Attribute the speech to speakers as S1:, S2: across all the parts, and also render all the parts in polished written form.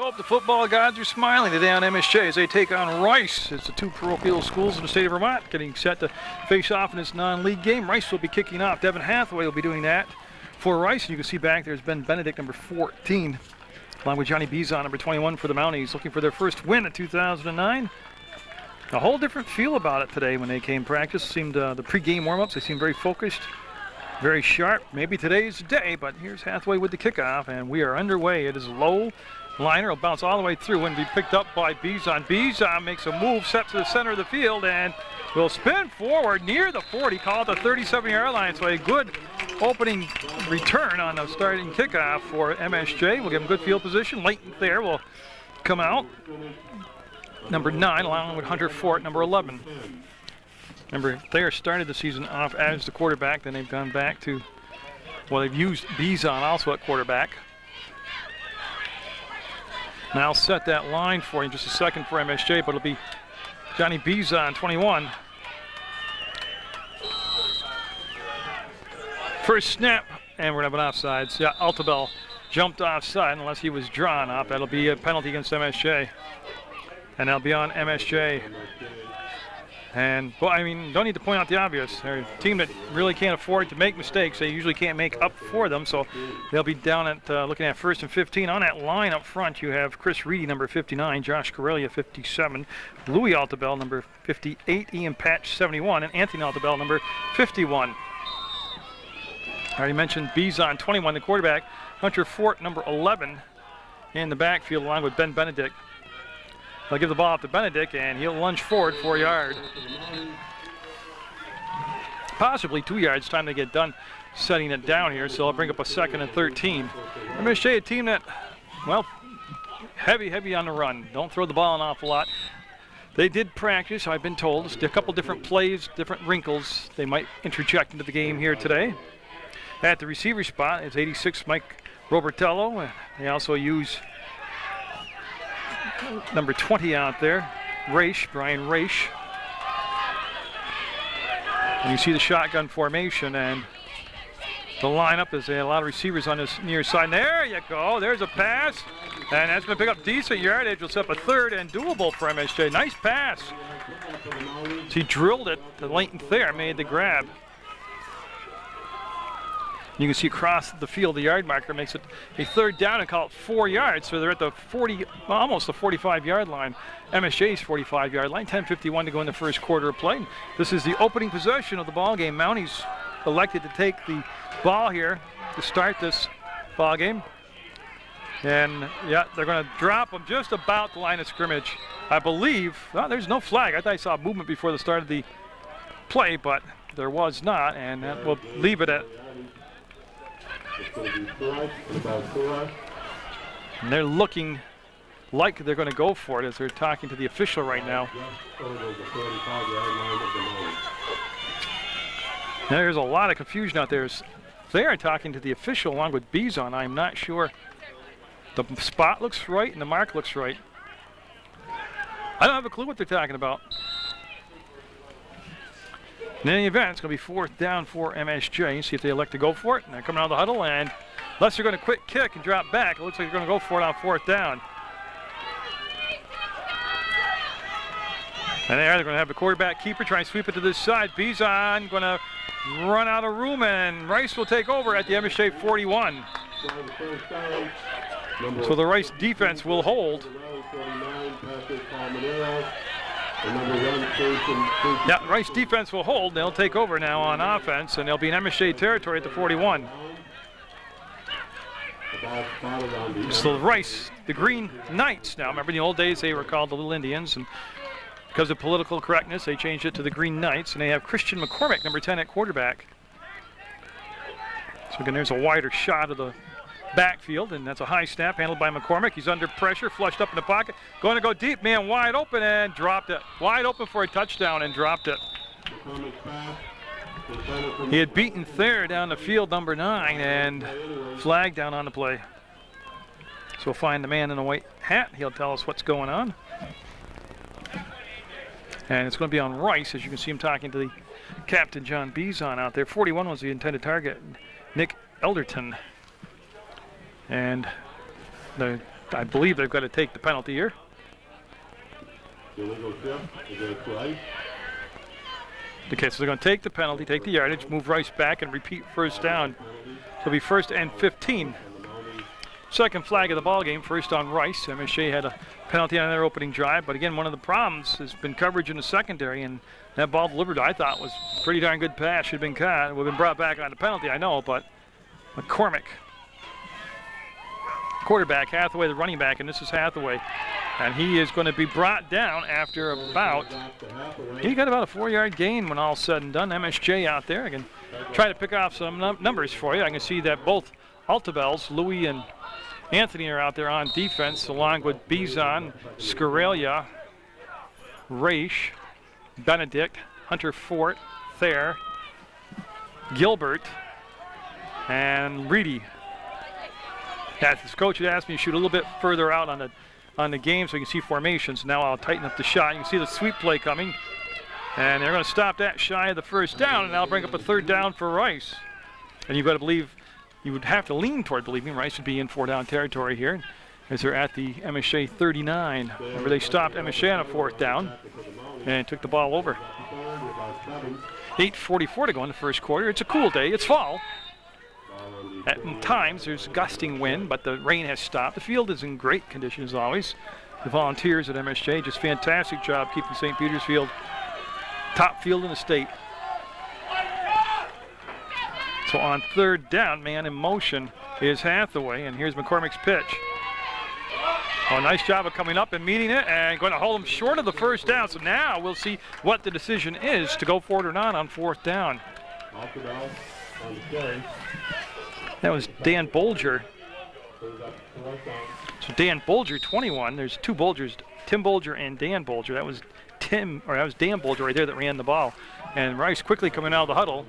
S1: hope the football gods are smiling today on MSJ as they take on Rice. It's the two parochial schools in the state of Vermont getting set to face off in this non-league game. Rice will be kicking off. Devin Hathaway will be doing that for Rice. And you can see back there's Ben Benedict, number 14, along with Johnny Bizon, number 21 for the Mounties, looking for their first win in 2009. A whole different feel about it today when they came practice. Seemed the pre-game warm-ups, they seemed very focused, very sharp. Maybe today's the day, but here's Hathaway with the kickoff, and we are underway. It is low. Liner will bounce all the way through and be picked up by Bizon. Bizon makes a move, set to the center of the field, and will spin forward near the 40, call it the 37-yard line. So a good opening return on the starting kickoff for MSJ. We'll give him good field position. Leighton Thayer will come out, number 9, along with Hunter Fort, number 11. Remember, Thayer started the season off as the quarterback. Then they've gone back to, well, they've used Bizon also at quarterback. And I'll set that line for you in just a second for MSJ, but it'll be Johnny Bizon, 21. First snap, and we're going to have an offsides. Yeah, Altabel jumped offside unless he was drawn up. That'll be a penalty against MSJ. And they'll be on MSJ. And, well, I mean, don't need to point out the obvious. They're a team that really can't afford to make mistakes. They usually can't make up for them, so they'll be down at looking at 1st and 15. On that line up front, you have Chris Reedy, number 59, Josh Corellia, 57, Louis Altabel, number 58, Ian Patch, 71, and Anthony Altabel, number 51. I already mentioned Bizon, 21, the quarterback. Hunter Fort, number 11, in the backfield, along with Ben Benedict. They'll give the ball up to Benedict, and he'll lunge forward 4 yards. Possibly 2 yards, time to get done setting it down here, so I'll bring up a 2nd and 13. MSJ, a team that, well, heavy on the run. Don't throw the ball an awful lot. They did practice, I've been told. Just a couple different plays, different wrinkles they might interject into the game here today. At the receiver spot is 86 Mike Robertello. They also use number 20 out there, Brian Raish. And you see the shotgun formation, and the lineup is a lot of receivers on this near side. And there you go, there's a pass, and that's going to pick up decent yardage. Will set up a 3rd and doable for MSJ. Nice pass. He drilled it to Leighton Thayer, made the grab. You can see across the field, the yard marker makes it a 3rd down and call it 4 yards. So they're at the 40, almost the 45-yard line. MSJ's 45-yard line, 10:51 to go in the first quarter of play. This is the opening possession of the ball game. Mounties elected to take the ball here to start this ball game. And yeah, they're going to drop them just about the line of scrimmage, I believe. Well, there's no flag. I thought I saw movement before the start of the play, but there was not, and that will leave it at. And they're looking like they're going to go for it as they're talking to the official right now. There's a lot of confusion out there. They are talking to the official along with Bizon. I'm not sure. The spot looks right and the mark looks right. I don't have a clue what they're talking about. In any event, it's going to be 4th down for MSJ. See if they elect to go for it. And they're coming out of the huddle, and unless they're going to quick kick and drop back, it looks like they're going to go for it on 4th down. And they're going to have the quarterback keeper try and sweep it to this side. Bizon going to run out of room, and Rice will take over at the MSJ 41. So the Rice defense will hold. Yeah, Rice defense will hold. They'll take over now on offense, and they'll be in MSJ territory at the 41. So Rice, the Green Knights now. Remember in the old days they were called the Little Indians, and because of political correctness they changed it to the Green Knights, and they have Christian McCormick, number 10 at quarterback. So again, there's a wider shot of the backfield, and that's a high snap handled by McCormick. He's under pressure, flushed up in the pocket, going to go deep, man wide open, and dropped it. Wide open for a touchdown and dropped it. He had beaten Thayer down the field, number 9, and flag down on the play. So we'll find the man in the white hat. He'll tell us what's going on. And it's going to be on Rice, as you can see him talking to the captain, John Bizon, out there. 41 was the intended target, Nick Elderton. And the I believe they've got to take the penalty here. Okay, so they're going to take the penalty, take the yardage, move Rice back, and repeat first down. So it'll be 1st and 15. Second flag of the ball game, first on Rice. MSJ had a penalty on their opening drive, but again, one of the problems has been coverage in the secondary, and that ball delivered, I thought, was a pretty darn good pass. Should have been caught. Would have been brought back on the penalty, I know, but McCormick, quarterback, Hathaway the running back, and this is Hathaway. And he is going to be brought down after he got about a 4-yard gain when all's said and done. MSJ out there. I can try to pick off some numbers for you. I can see that both Altabels, Louis and Anthony, are out there on defense, along with Bizon, Scarelia, Raish, Benedict, Hunter Fort, Thayer, Gilbert, and Reedy. This coach had asked me to shoot a little bit further out on the game so you can see formations. Now I'll tighten up the shot. You can see the sweep play coming. And they're going to stop that shy of the first down, and that'll bring up a 3rd down for Rice. And you've got to believe, you would have to lean toward believing Rice would be in 4-down territory here as they're at the MSJ 39. Remember, they stopped MSJ on a 4th down and took the ball over. 8:44 to go in the first quarter. It's a cool day. It's fall. At times there's gusting wind, but the rain has stopped. The field is in great condition as always. The volunteers at MSJ, just fantastic job keeping St. Peter's Field top field in the state. So on 3rd down, man in motion is Hathaway, and here's McCormick's pitch. Oh, nice job of coming up and meeting it, and going to hold him short of the first down. So now we'll see what the decision is to go for it or not on 4th down. That was Dan Bolger. So Dan Bolger, 21. There's 2 Bolgers, Tim Bolger and Dan Bolger. That was Dan Bolger right there that ran the ball. And Rice quickly coming out of the huddle.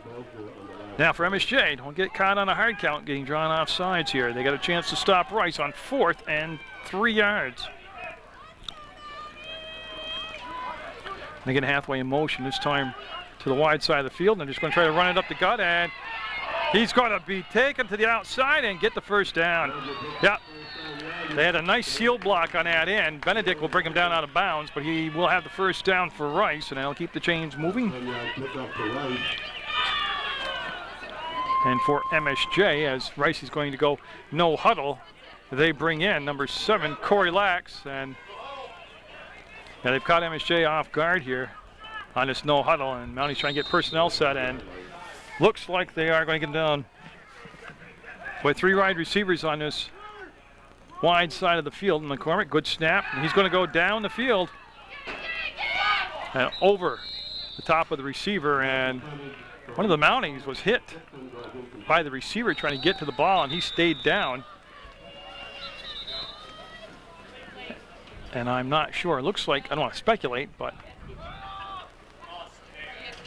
S1: Now for MSJ, don't get caught on a hard count getting drawn off sides here. They got a chance to stop Rice on 4th and 3 yards. And again, Hathaway in motion, this time to the wide side of the field. And they're just going to try to run it up the gut, and he's going to be taken to the outside and get the first down. Yep. They had a nice seal block on that end. Benedict will bring him down out of bounds, but he will have the first down for Rice, and that'll keep the chains moving. And for MSJ, as Rice is going to go no huddle, they bring in number 7, Corey Lax, and they've caught MSJ off guard here on this no huddle, and Mounties trying to get personnel set, and looks like they are going to get down with 3 wide receivers on this wide side of the field. And McCormick, good snap, and he's going to go down the field and over the top of the receiver, and one of the Mounties was hit by the receiver trying to get to the ball, and he stayed down. And I'm not sure. It looks like, I don't want to speculate, but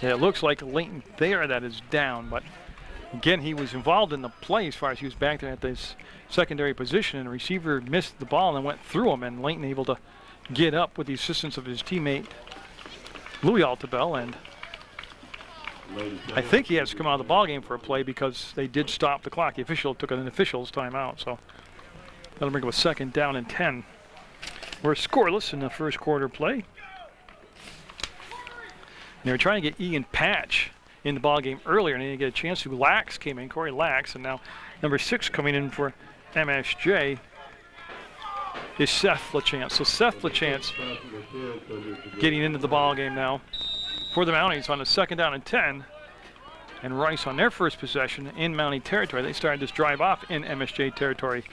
S1: it looks like Leighton Thayer that is down. But again, he was involved in the play as far as he was back there at this secondary position, and the receiver missed the ball and then went through him, and Leighton able to get up with the assistance of his teammate Louis Altabel, and I think he has to come out of the ball game for a play because they did stop the clock. The official took an official's timeout, so that'll bring up a 2nd down and 10. We're scoreless in the first quarter play. They were trying to get Ian Patch in the ball game earlier, and they didn't get a chance to. Lax came in, Corey Lax, and now number 6 coming in for MSJ is Seth LaChance. So Seth LaChance getting into the ball game now for the Mounties on a 2nd down and 10. And Rice on their first possession in Mountie territory. They started this drive off in MSJ territory.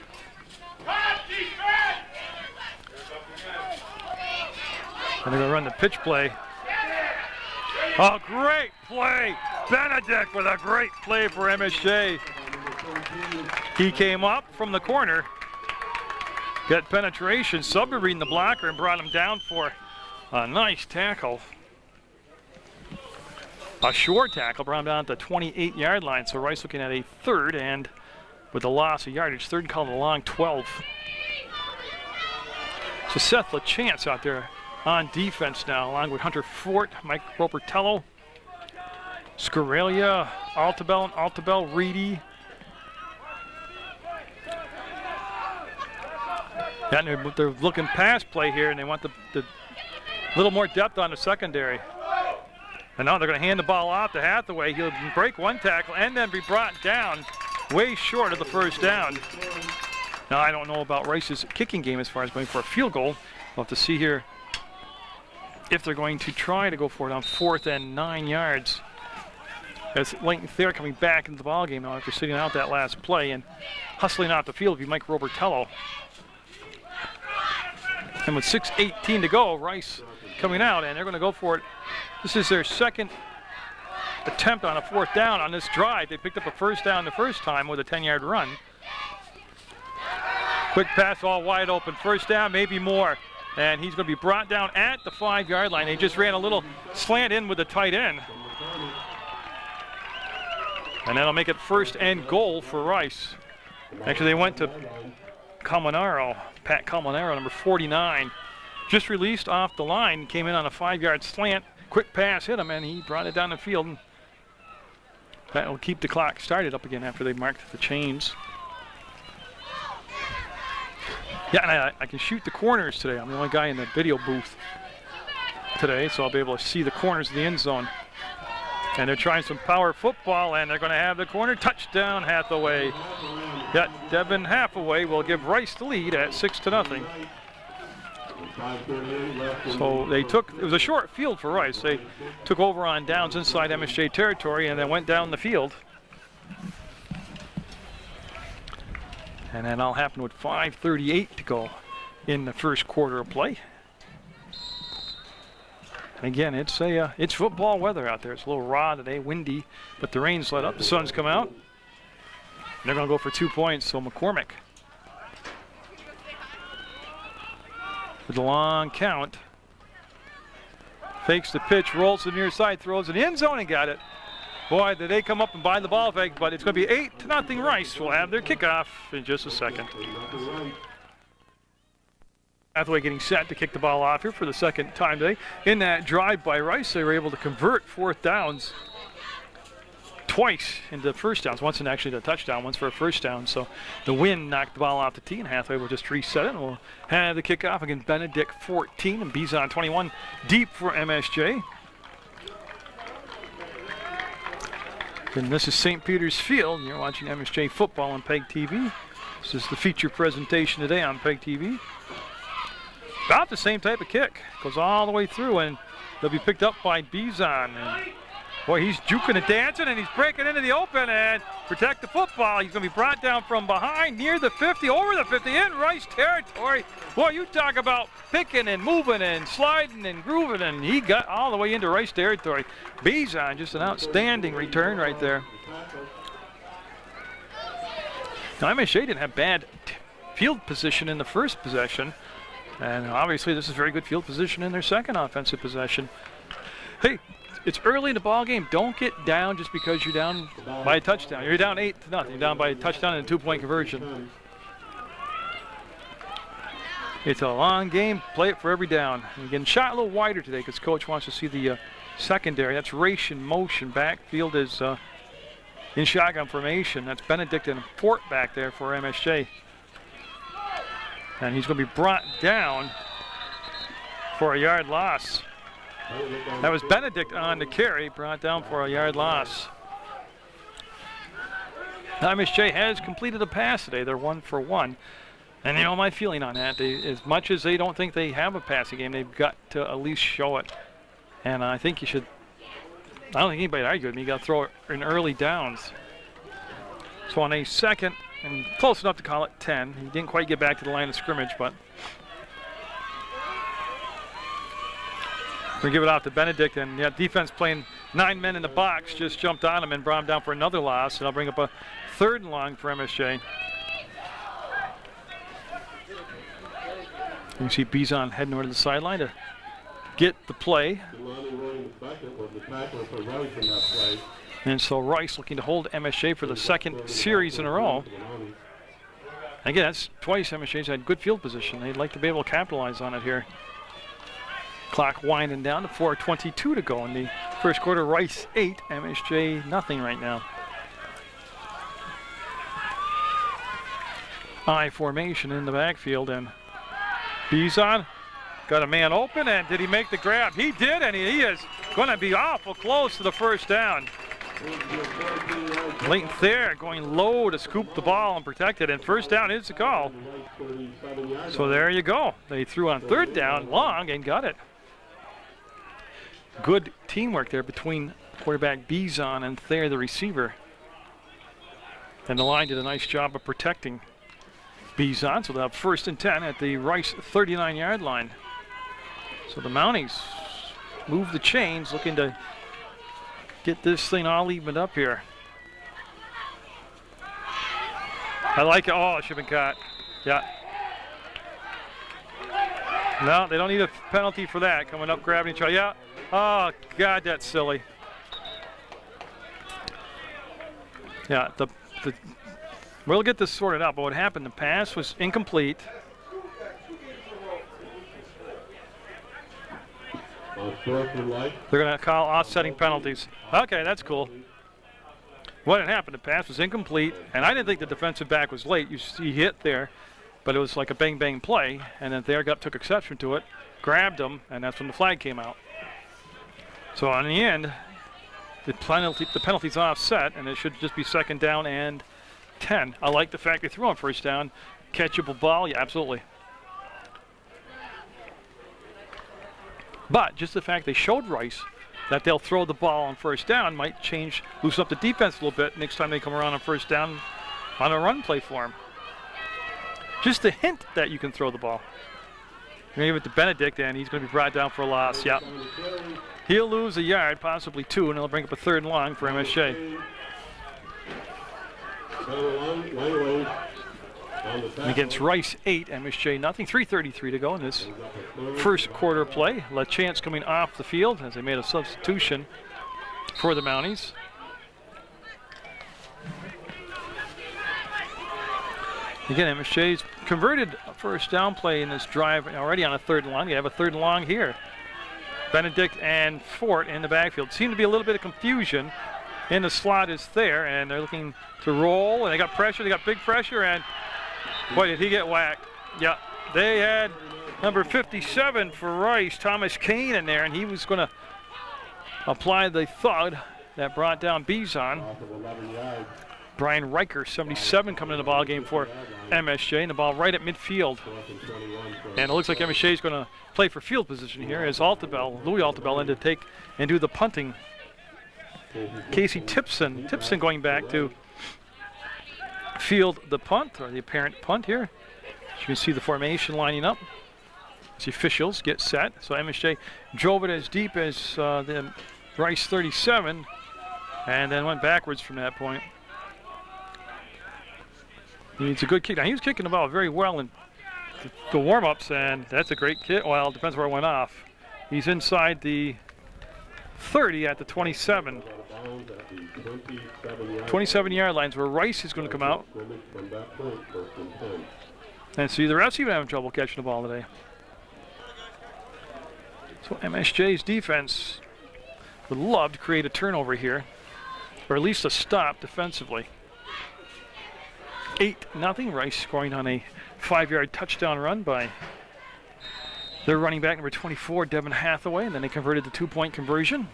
S1: And they're going to run the pitch play. Oh, great play. Benedict with a great play for MSJ. He came up from the corner, got penetration, submarine the blocker, and brought him down for a nice tackle. A short tackle, brought him down to the 28-yard line. So Rice looking at a 3rd, and with the loss of yardage, 3rd called a long 12. So Seth LaChance out there on defense now, along with Hunter Fort, Mike Robertello, Scarelia, Altabel, Reedy. Yeah, they're looking past play here, and they want the little more depth on the secondary. And now they're going to hand the ball off to Hathaway. He'll break one tackle and then be brought down way short of the first down. Now, I don't know about Rice's kicking game as far as going for a field goal. We'll have to see here if they're going to try to go for it on 4th and 9 yards. As Leighton Thayer coming back into the ballgame now after sitting out that last play and hustling out the field will be Mike Robertello. And with 6:18 to go, Rice coming out, and they're going to go for it. This is their second attempt on a 4th down on this drive. They picked up a first down the first time with a 10-yard run. Quick pass, all wide open. First down, maybe more. And he's going to be brought down at the 5-yard line. They just ran a little slant in with the tight end. And that'll make it 1st and goal for Rice. Actually, they went to Calmanaro, Pat Calmanaro, number 49. Just released off the line, came in on a 5-yard slant. Quick pass hit him, and he brought it down the field. And that will keep the clock started up again after they marked the chains. Yeah, and I can shoot the corners today. I'm the only guy in the video booth today, so I'll be able to see the corners of the end zone. And they're trying some power football, and they're going to have the corner. Touchdown, Hathaway. Yeah, Devin Hathaway will give Rice the lead at 6-0. So they took, it was a short field for Rice. They took over on downs inside MSJ territory and then went down the field. And that all happened with 5:38 to go in the first quarter of play. And again, it's football weather out there. It's a little raw today, windy, but the rain's let up. The sun's come out. And they're going to go for 2 points. So McCormick with a long count. Fakes the pitch, rolls to the near side, throws in the end zone and got it. Boy, did they come up and buy the ball fake, but it's going to be 8-0 Rice. Will have their kickoff in just a second. Hathaway getting set to kick the ball off here for the second time today. In that drive by Rice, they were able to convert 4th downs twice into first downs. Once in actually the touchdown, once for a first down. So the wind knocked the ball off the tee, and Hathaway will just reset it. And we'll have the kickoff again. Benedict 14 and Bizon 21 deep for MSJ. And this is St. Peter's Field. You're watching MSJ football on PEGTV. This is the feature presentation today on PEGTV. About the same type of kick. Goes all the way through, and they'll be picked up by Bizon. And boy, he's juking and dancing, and he's breaking into the open and protect the football. He's going to be brought down from behind near the 50, over the 50, in Rice territory. Boy, you talk about picking and moving and sliding and grooving, and he got all the way into Rice territory. Bizon, just an outstanding return right there. Now, MSJ didn't have bad field position in the first possession, and obviously this is very good field position in their second offensive possession. Hey, it's early in the ball game. Don't get down just because you're down by a touchdown. You're down 8-0. You're down by a touchdown and a 2-point conversion. It's a long game. Play it for every down. And again, shot a little wider today because coach wants to see the secondary. That's Race in motion. Backfield is in shotgun formation. That's Benedict and Fort back there for MSJ. And he's going to be brought down for a yard loss. That was Benedict on the carry, brought down for a yard loss. MSJ has completed a pass today. They're 1 for 1. And you know my feeling on that, as much as they don't think they have a passing game, they've got to at least show it. And I think you should, I don't think anybody would argue with me, you got to throw it in early downs. So on a second, and close enough to call it 10, he didn't quite get back to the line of scrimmage, but we give it off to Benedict, and yeah, defense playing 9 men in the box, just jumped on him and brought him down for another loss, and I'll bring up a 3rd and long for MSJ. You can see Bizon heading over to the sideline to get the play. And so Rice looking to hold MSJ for the second series in a row. Again, that's twice MSJ's had good field position. They'd like to be able to capitalize on it here. Clock winding down to 4:22 to go in the first quarter. Rice 8, MSJ nothing right now. I formation in the backfield, and Bizon got a man open, and did he make the grab? He did, and he is going to be awful close to the first down. Leighton Thayer going low to scoop the ball and protect it, and first down is the call. So there you go. They threw on third down long and got it. Good teamwork there between quarterback Bizon and Thayer, the receiver. And the line did a nice job of protecting Bizon, so they'll have 1st and 10 at the Rice 39-yard line. So the Mounties move the chains, looking to get this thing all evened up here. I like it. Oh, it should have been caught. Yeah. No, they don't need a penalty for that. Coming up, grabbing each other. Yeah. Oh, God, that's silly. Yeah, we'll get this sorted out, but what happened, the pass was incomplete. They're going to call offsetting penalties. Okay, that's cool. What had happened, the pass was incomplete, and I didn't think the defensive back was late. You see hit there, but it was like a bang-bang play, and then Thayer took exception to it, grabbed him, and that's when the flag came out. So in the end, the penalty's offset, and it should just be 2nd down and 10. I like the fact they threw on first down. Catchable ball, yeah, absolutely. But just the fact they showed Rice that they'll throw the ball on first down might loosen up the defense a little bit next time they come around on first down on a run play for him. Just a hint that you can throw the ball. You're going to give it to Benedict, and he's going to be brought down for a loss. Yep. He'll lose a yard, possibly 2, and he'll bring up a 3rd and long for MSJ. Against Rice 8, MSJ nothing. 3:33 to go in this first quarter play. LaChance coming off the field as they made a substitution for the Mounties. Again, MSJ's converted a first down play in this drive already on a 3rd and long. They have a 3rd and long here. Benedict and Fort in the backfield. Seemed to be a little bit of confusion. In the slot is there, and they're looking to roll, and they got pressure. They got big pressure, and boy, did he get whacked. Yeah, they had number 57 for Rice, Thomas Kane, in there, and he was going to apply the thud that brought down Bizon. Brian Riker, 77, coming in the ball game for MSJ, and the ball right at midfield. And it looks like MSJ is going to play for field position here as Louis Altabell, in to take and do the punting. Casey Tipson going back to field the punt, or the apparent punt here. As you can see the formation lining up. As the officials get set. So MSJ drove it as deep as the Rice 37, and then went backwards from that point. He needs a good kick. Now, he was kicking the ball very well in the warm-ups, and that's a great kick. Well, it depends where it went off. He's inside the 30 at the 27. 27-yard lines where Rice is going to come out. And see, the refs even having trouble catching the ball today. So MSJ's defense would love to create a turnover here, or at least a stop defensively. 8-0, Rice scoring on a 5-yard touchdown run by their running back number 24, Devin Hathaway, and then they converted the 2-point conversion.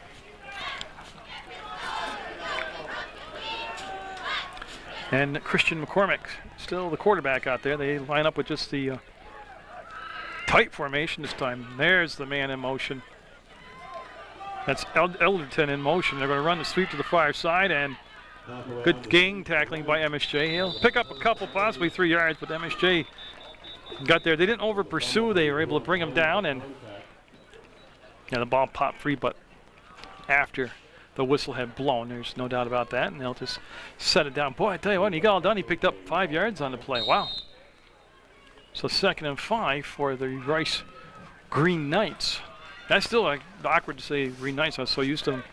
S1: And Christian McCormick, still the quarterback out there. They line up with just the tight formation this time. There's the man in motion. That's Elderton in motion. They're going to run the sweep to the far side, and good gang tackling by MSJ. He'll pick up a couple, possibly 3 yards, but MSJ got there. They didn't over pursue. They were able to bring him down, and the ball popped free, but after the whistle had blown, there's no doubt about that, and they'll just set it down. Boy, I tell you what, when he got all done, he picked up 5 yards on the play. Wow. So 2nd and 5 for the Rice Green Knights. That's still awkward to say Green Knights. I was so used to them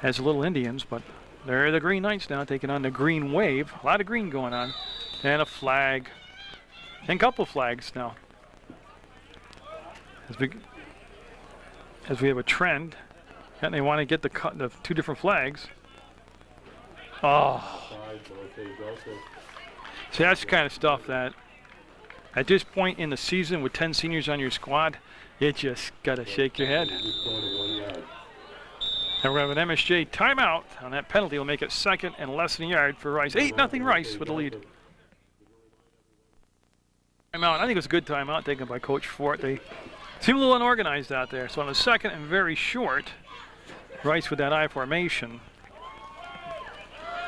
S1: as Little Indians, but they're the Green Knights now, taking on the Green Wave. A lot of green going on. And a flag. And a couple flags now. As we have a trend, and they want to get the 2 different flags. Oh. See, that's the kind of stuff that At this point in the season with 10 seniors on your squad, you just got to shake your head. And we're going to have an MSJ timeout on that penalty. Will make it second and less than a yard for Rice. 8-0 Rice with the lead. Timeout. I think it was a good timeout taken by Coach Fort. They seem a little unorganized out there. So on the second and very short, Rice with that I formation.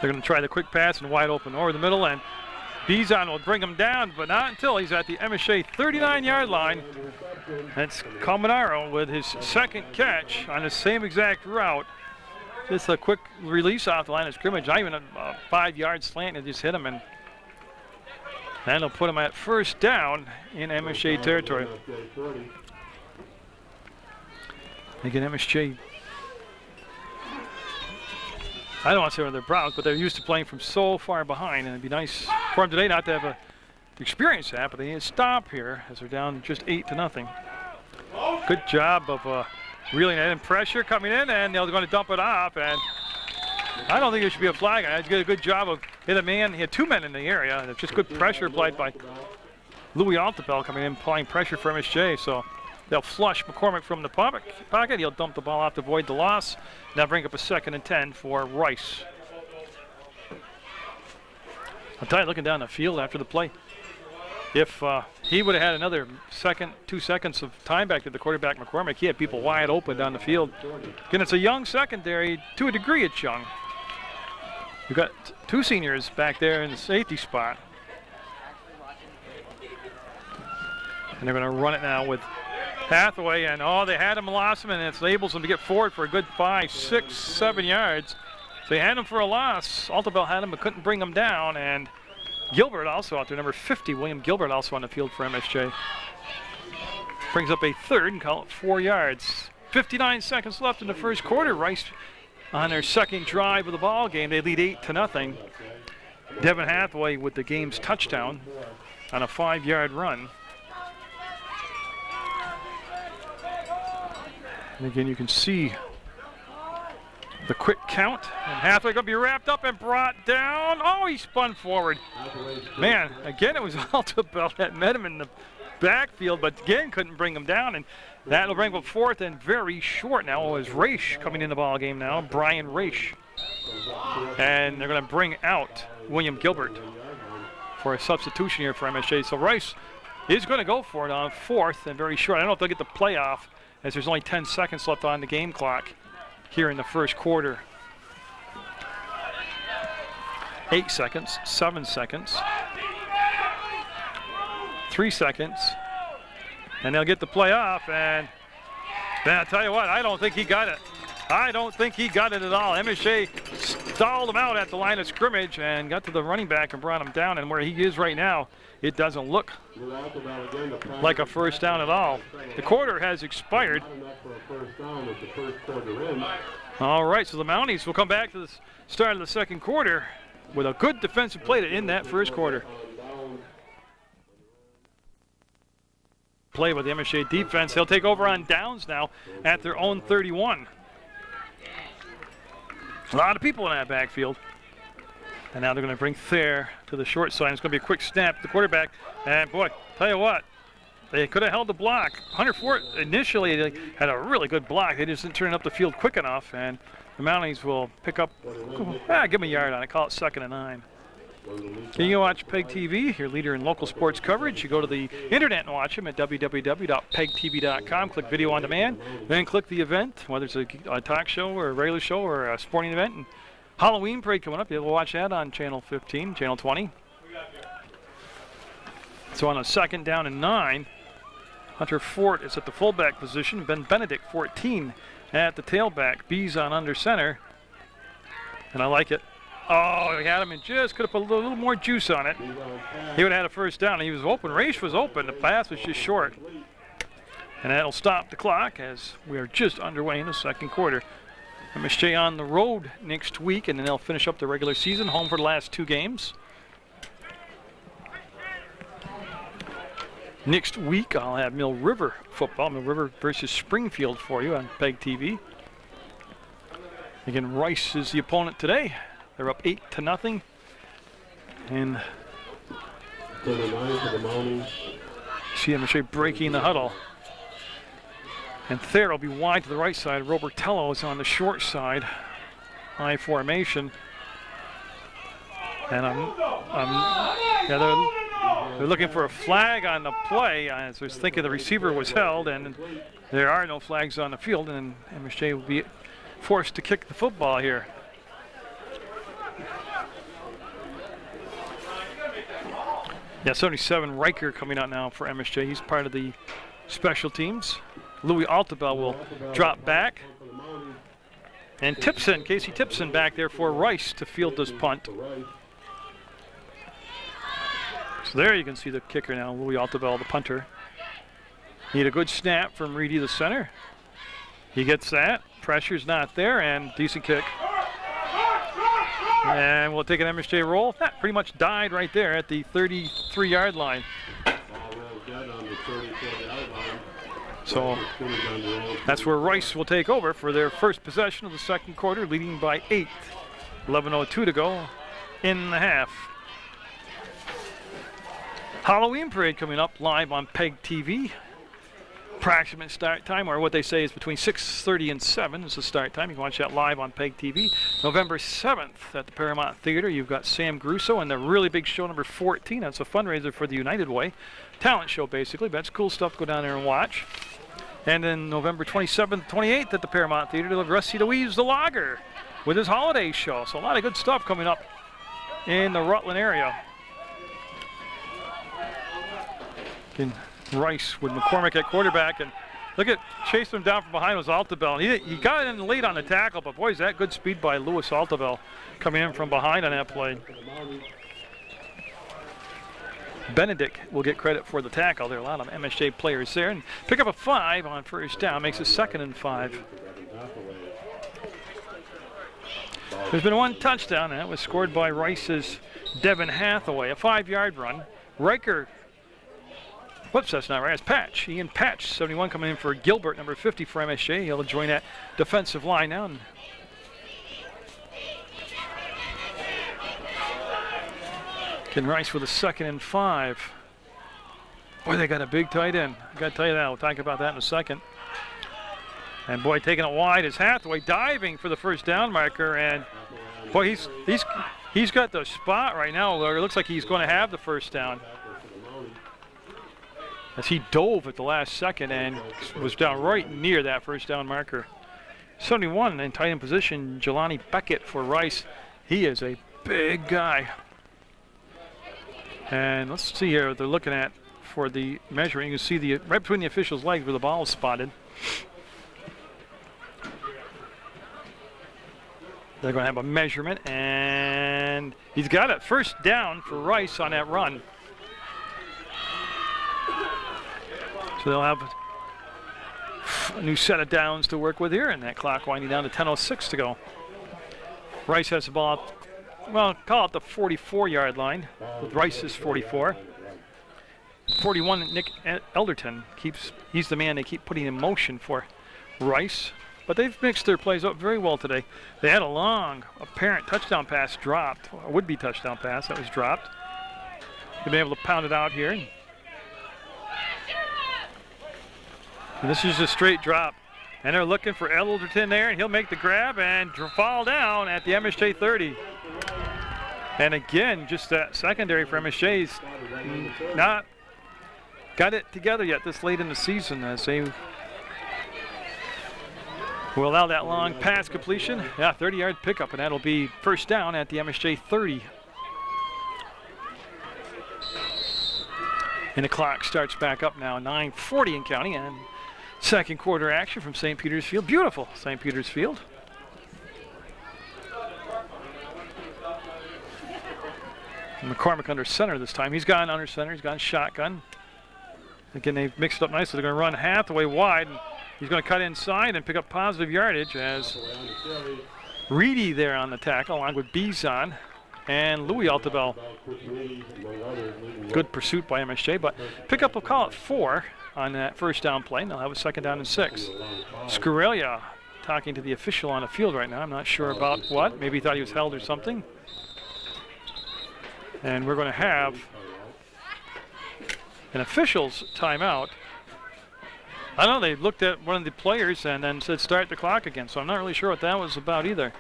S1: They're going to try the quick pass and wide open over the middle, and Bizon will bring him down, but not until he's at the MSJ 39-yard line. That's Calmanaro with his second catch on the same exact route. Just a quick release off the line of scrimmage, not even a 5-yard slant, and just hit him, and that'll put him at first down in MSJ territory. Again, MSJ, I don't want to say they're Browns, but they're used to playing from so far behind, and it'd be nice for them today not to have experience that, but they need to stop here as they're down just 8-0. Good job of reeling that in, pressure coming in, and they're going to dump it off, and I don't think there should be a flag. He did a good job of hit a man. He had 2 men in the area, and it's just good pressure applied by Louis Altabel coming in, applying pressure for MSJ, so they'll flush McCormick from the pocket. He'll dump the ball off to avoid the loss. Now bring up a 2nd and 10 for Rice. I'll tell you, looking down the field after the play, if he would have had another 2 seconds of time back to the quarterback McCormick, he had people wide open down the field. Again, it's a young secondary. To a degree, it's young. We've got 2 seniors back there in the safety spot. And they're going to run it now with Hathaway, and they had him, lost him, and it enables them to get forward for a good 5, 6, 7 yards. So they had him for a loss. Altabel had him but couldn't bring him down, and Gilbert also out there, number 50, William Gilbert also on the field for MSJ. Brings up a 3rd and call it 4 yards. 59 seconds left in the first quarter. Rice on their second drive of the ball game. They lead 8-0. Devin Hathaway with the game's touchdown on a 5-yard run. And again, you can see the quick count. And Hathaway going to be wrapped up and brought down. Oh, he spun forward. Man, again, it was Altabel that met him in the backfield, but again, couldn't bring him down. And that'll bring up 4th and very short now. Oh, is Raish coming in the ball game now, Brian Raish. And they're going to bring out William Gilbert for a substitution here for MSJ. So Rice is going to go for it on 4th and very short. I don't know if they'll get the playoff, as there's only 10 seconds left on the game clock here in the first quarter. 8 seconds, 7 seconds, 3 seconds, and they'll get the playoff. And then I'll tell you what, I don't think he got it. I don't think he got it at all. MSJ stalled him out at the line of scrimmage and got to the running back and brought him down. And where he is right now, it doesn't look like a first down at all. The quarter has expired. All right, so the Mounties will come back to the start of the second quarter with a good defensive play to end that first quarter. Play with the MSJ defense. They'll take over on downs now at their own 31. A lot of people in that backfield. And now they're going to bring Thayer to the short side. It's going to be a quick snap to the quarterback. And boy, tell you what, they could have held the block. Hunter Fort initially they had a really good block. They just didn't turn up the field quick enough. And the Mounties will pick up, give them a yard on it. Call it 2nd and 9. Can you watch PEGTV, your leader in local sports coverage? You go to the internet and watch them at www.pegtv.com. Click video on demand, then click the event, whether it's a talk show or a regular show or a sporting event. And Halloween parade coming up. You'll watch that on channel 15, channel 20. So on a 2nd down and 9, Hunter Fort is at the fullback position. Ben Benedict, 14, at the tailback. B's on under center, and I like it. Oh, he had him and just could have put a little more juice on it. He would have had a first down. He was open. Raish was open. The pass was just short. And that'll stop the clock as we are just underway in the second quarter. MSJ on the road next week, and then they'll finish up the regular season, home for the last 2 games. Next week, I'll have Mill River football, Mill River versus Springfield for you on PEG TV. Again, Rice is the opponent today. They're up 8-0. And See MSJ breaking the huddle. And Thayer will be wide to the right side. Robertello is on the short side. I formation. And they're looking for a flag on the play. I was thinking the receiver was held, and there are no flags on the field, and MSJ will be forced to kick the football here. Yeah, 77 Riker coming out now for MSJ. He's part of the special teams. Louis Altabel will drop back. And Tipson, Casey Tipson back there for Rice to field this punt. So there you can see the kicker now, Louis Altabel, the punter. Need a good snap from Reedy, the center. He gets that. Pressure's not there, and decent kick. And we'll take an MSJ roll. That pretty much died right there at the 33-yard line. So that's where Rice will take over for their first possession of the second quarter, leading by 8. 11:02 to go in the half. Halloween parade coming up live on PEGTV. Approximate start time, or what they say is between 6:30 and 7 is the start time. You can watch that live on PEGTV. November 7th at the Paramount Theater, you've got Sam Grusso and the really big show number 14. That's a fundraiser for the United Way. Talent show, basically, but it's cool stuff to go down there and watch. And then November 27th, 28th at the Paramount Theater, Rusty Louise the Logger with his holiday show. So a lot of good stuff coming up in the Rutland area. In Rice with McCormick at quarterback, and look at chasing him down from behind was Altabel. He got in late on the tackle, but boy, is that good speed by Louis Altabel coming in from behind on that play. Benedict will get credit for the tackle. There are a lot of MSJ players there, and pick up a 5 on first down, makes it 2nd and 5. There's been one touchdown, and that was scored by Rice's Devin Hathaway, a 5-yard run. Riker, whoops, that's not right, it's Patch. Ian Patch, 71, coming in for Gilbert, number 50 for MSJ. He'll join that defensive line now. Ken Rice with a 2nd and 5. Boy, they got a big tight end. I got to tell you that. We'll talk about that in a second. And boy, taking it wide is Hathaway, diving for the first down marker. And boy, he's got the spot right now. It looks like he's going to have the first down, as he dove at the last second and was down right near that first down marker. 71 in tight end position, Jelani Beckett for Rice. He is a big guy. And let's see here, they're looking at for the measuring. You can see the right between the official's legs where the ball is spotted. They're going to have a measurement, and he's got it. First down for Rice on that run. So they'll have a new set of downs to work with here, and that clock winding down to 10:06 to go. Rice has the ball, well, call it the 44-yard line, with Rice's 44. 41, Nick Elderton, he's the man they keep putting in motion for Rice. But they've mixed their plays up very well today. They had a long, apparent touchdown pass dropped, a would-be touchdown pass that was dropped. They've been able to pound it out here. And this is a straight drop. And they're looking for Elderton there, and he'll make the grab and fall down at the MSJ 30. And again, just that secondary for MSJ's not got it together yet this late in the season, as they will allow that long pass completion. Yeah, 30-yard pickup, and that'll be first down at the MSJ 30. And the clock starts back up now, 9:40 and counting, and second quarter action from St. Peter's Field. Beautiful St. Peter's Field. And McCormick under center this time. He's gone under center, he's gone shotgun. Again, they've mixed it up nicely. They're going to run Hathaway wide, and he's going to cut inside and pick up positive yardage as Reedy there on the tackle, along with Bizon and Louis Altabel. Good pursuit by MSJ, but pick up, we'll call it 4 on that first down play, and they'll have a second down and 6. Scarelia talking to the official on the field right now. I'm not sure about what. Maybe he thought he was held or something. And we're going to have an official's timeout. I know they looked at one of the players and then said start the clock again, so I'm not really sure what that was about either.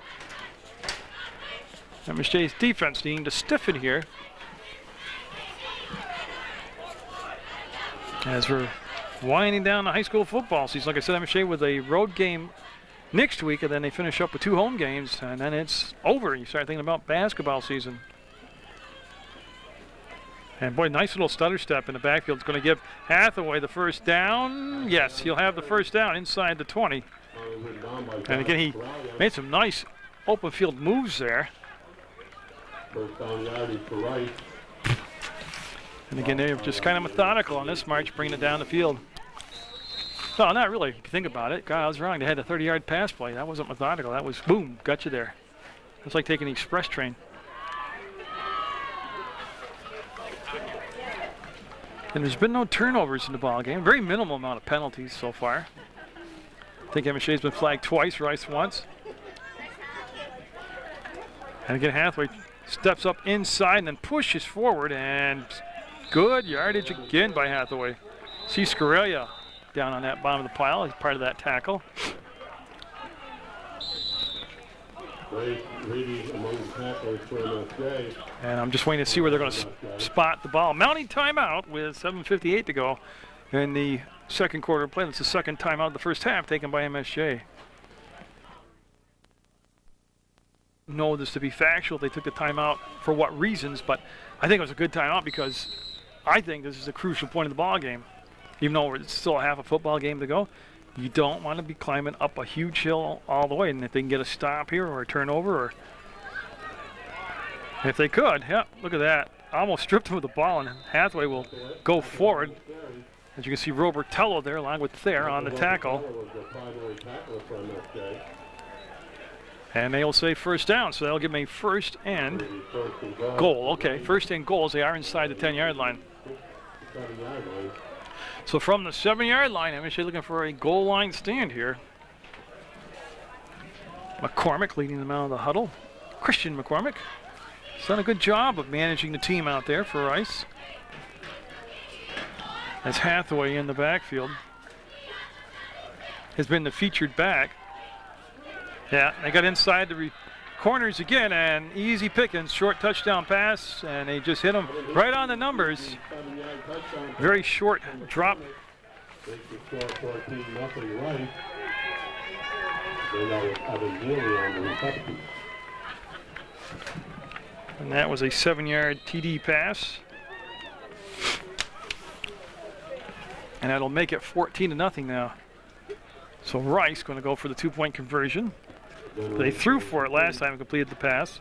S1: MSJ's defense needing to stiffen here. As we're winding down the high school football season. Like I said, MSJ with a road game next week, and then they finish up with 2 home games, and then it's over. You start thinking about basketball season. And boy, nice little stutter step in the backfield. It's going to give Hathaway the first down. Yes, he'll have the first down inside the 20. And again, he made some nice open field moves there.
S2: First down yardage for Rice.
S1: And again, they're just kind of methodical on this march, bringing it down the field. No, not really, if you think about it. God, I was wrong. They had a 30-yard pass play. That wasn't methodical. That was, boom, got you there. It's like taking the express train. And there's been no turnovers in the ball game. Very minimal amount of penalties so far. I think MSJ's been flagged twice, Rice once. And again, Hathaway steps up inside and then pushes forward, and good yardage again by Hathaway. See Scarelia down on that bottom of the pile as part of that tackle. And I'm just waiting to see where they're going to spot the ball. Mounting timeout with 7:58 to go in the second quarter of play. That's the second timeout of the first half taken by MSJ. Know this to be factual. They took the timeout for what reasons, but I think it was a good timeout because I think this is a crucial point of the ball game. Even though it's still half a football game to go, you don't want to be climbing up a huge hill all the way. And if they can get a stop here or a turnover, or if they could, yeah, look at that. Almost stripped him with the ball, and Hathaway will go forward. As you can see, Robertello there along with Thayer on the tackle. And they will say first down, so that'll give them a first and goal. Okay, first and goals. They are inside the 10-yard line. So from the 7-yard line, MSJ looking for a goal line stand here. McCormick leading them out of the huddle. Christian McCormick. He's done a good job of managing the team out there for Rice. As Hathaway in the backfield has been the featured back. Yeah, they got inside the corners again, and easy pickings, short touchdown pass, and they just hit them right on the numbers. Very short drop. And that was a 7-yard TD pass. And that'll make it 14-0 now. So Rice going to go for the 2-point conversion. They threw for it last time and completed the pass.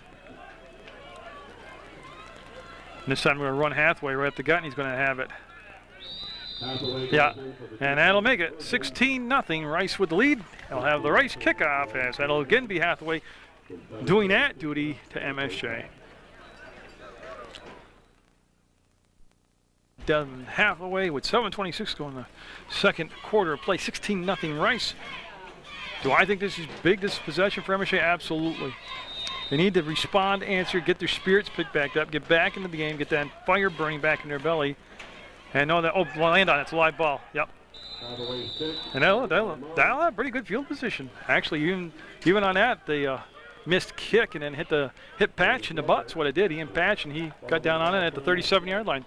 S1: And this time we're going to run Hathaway right up the gut, and he's going to have it. Yeah, and that'll make it 16-0. Rice with the lead. They'll have the Rice kickoff, as that'll again be Hathaway doing that duty to MSJ. Done Hathaway with 7:26 going the second quarter of play. 16-0 Rice. Do I think this is big, this possession for MSJ? Absolutely. They need to respond, answer, get their spirits picked back up, get back into the game, get that fire burning back in their belly, and know that, oh, land on it, it's a live ball. Yep. And that'll have pretty good field position. Actually, even on that, the missed kick and then hit Patch in the butt. That's what it did. He hit Patch, and he got down on it at the 37-yard line.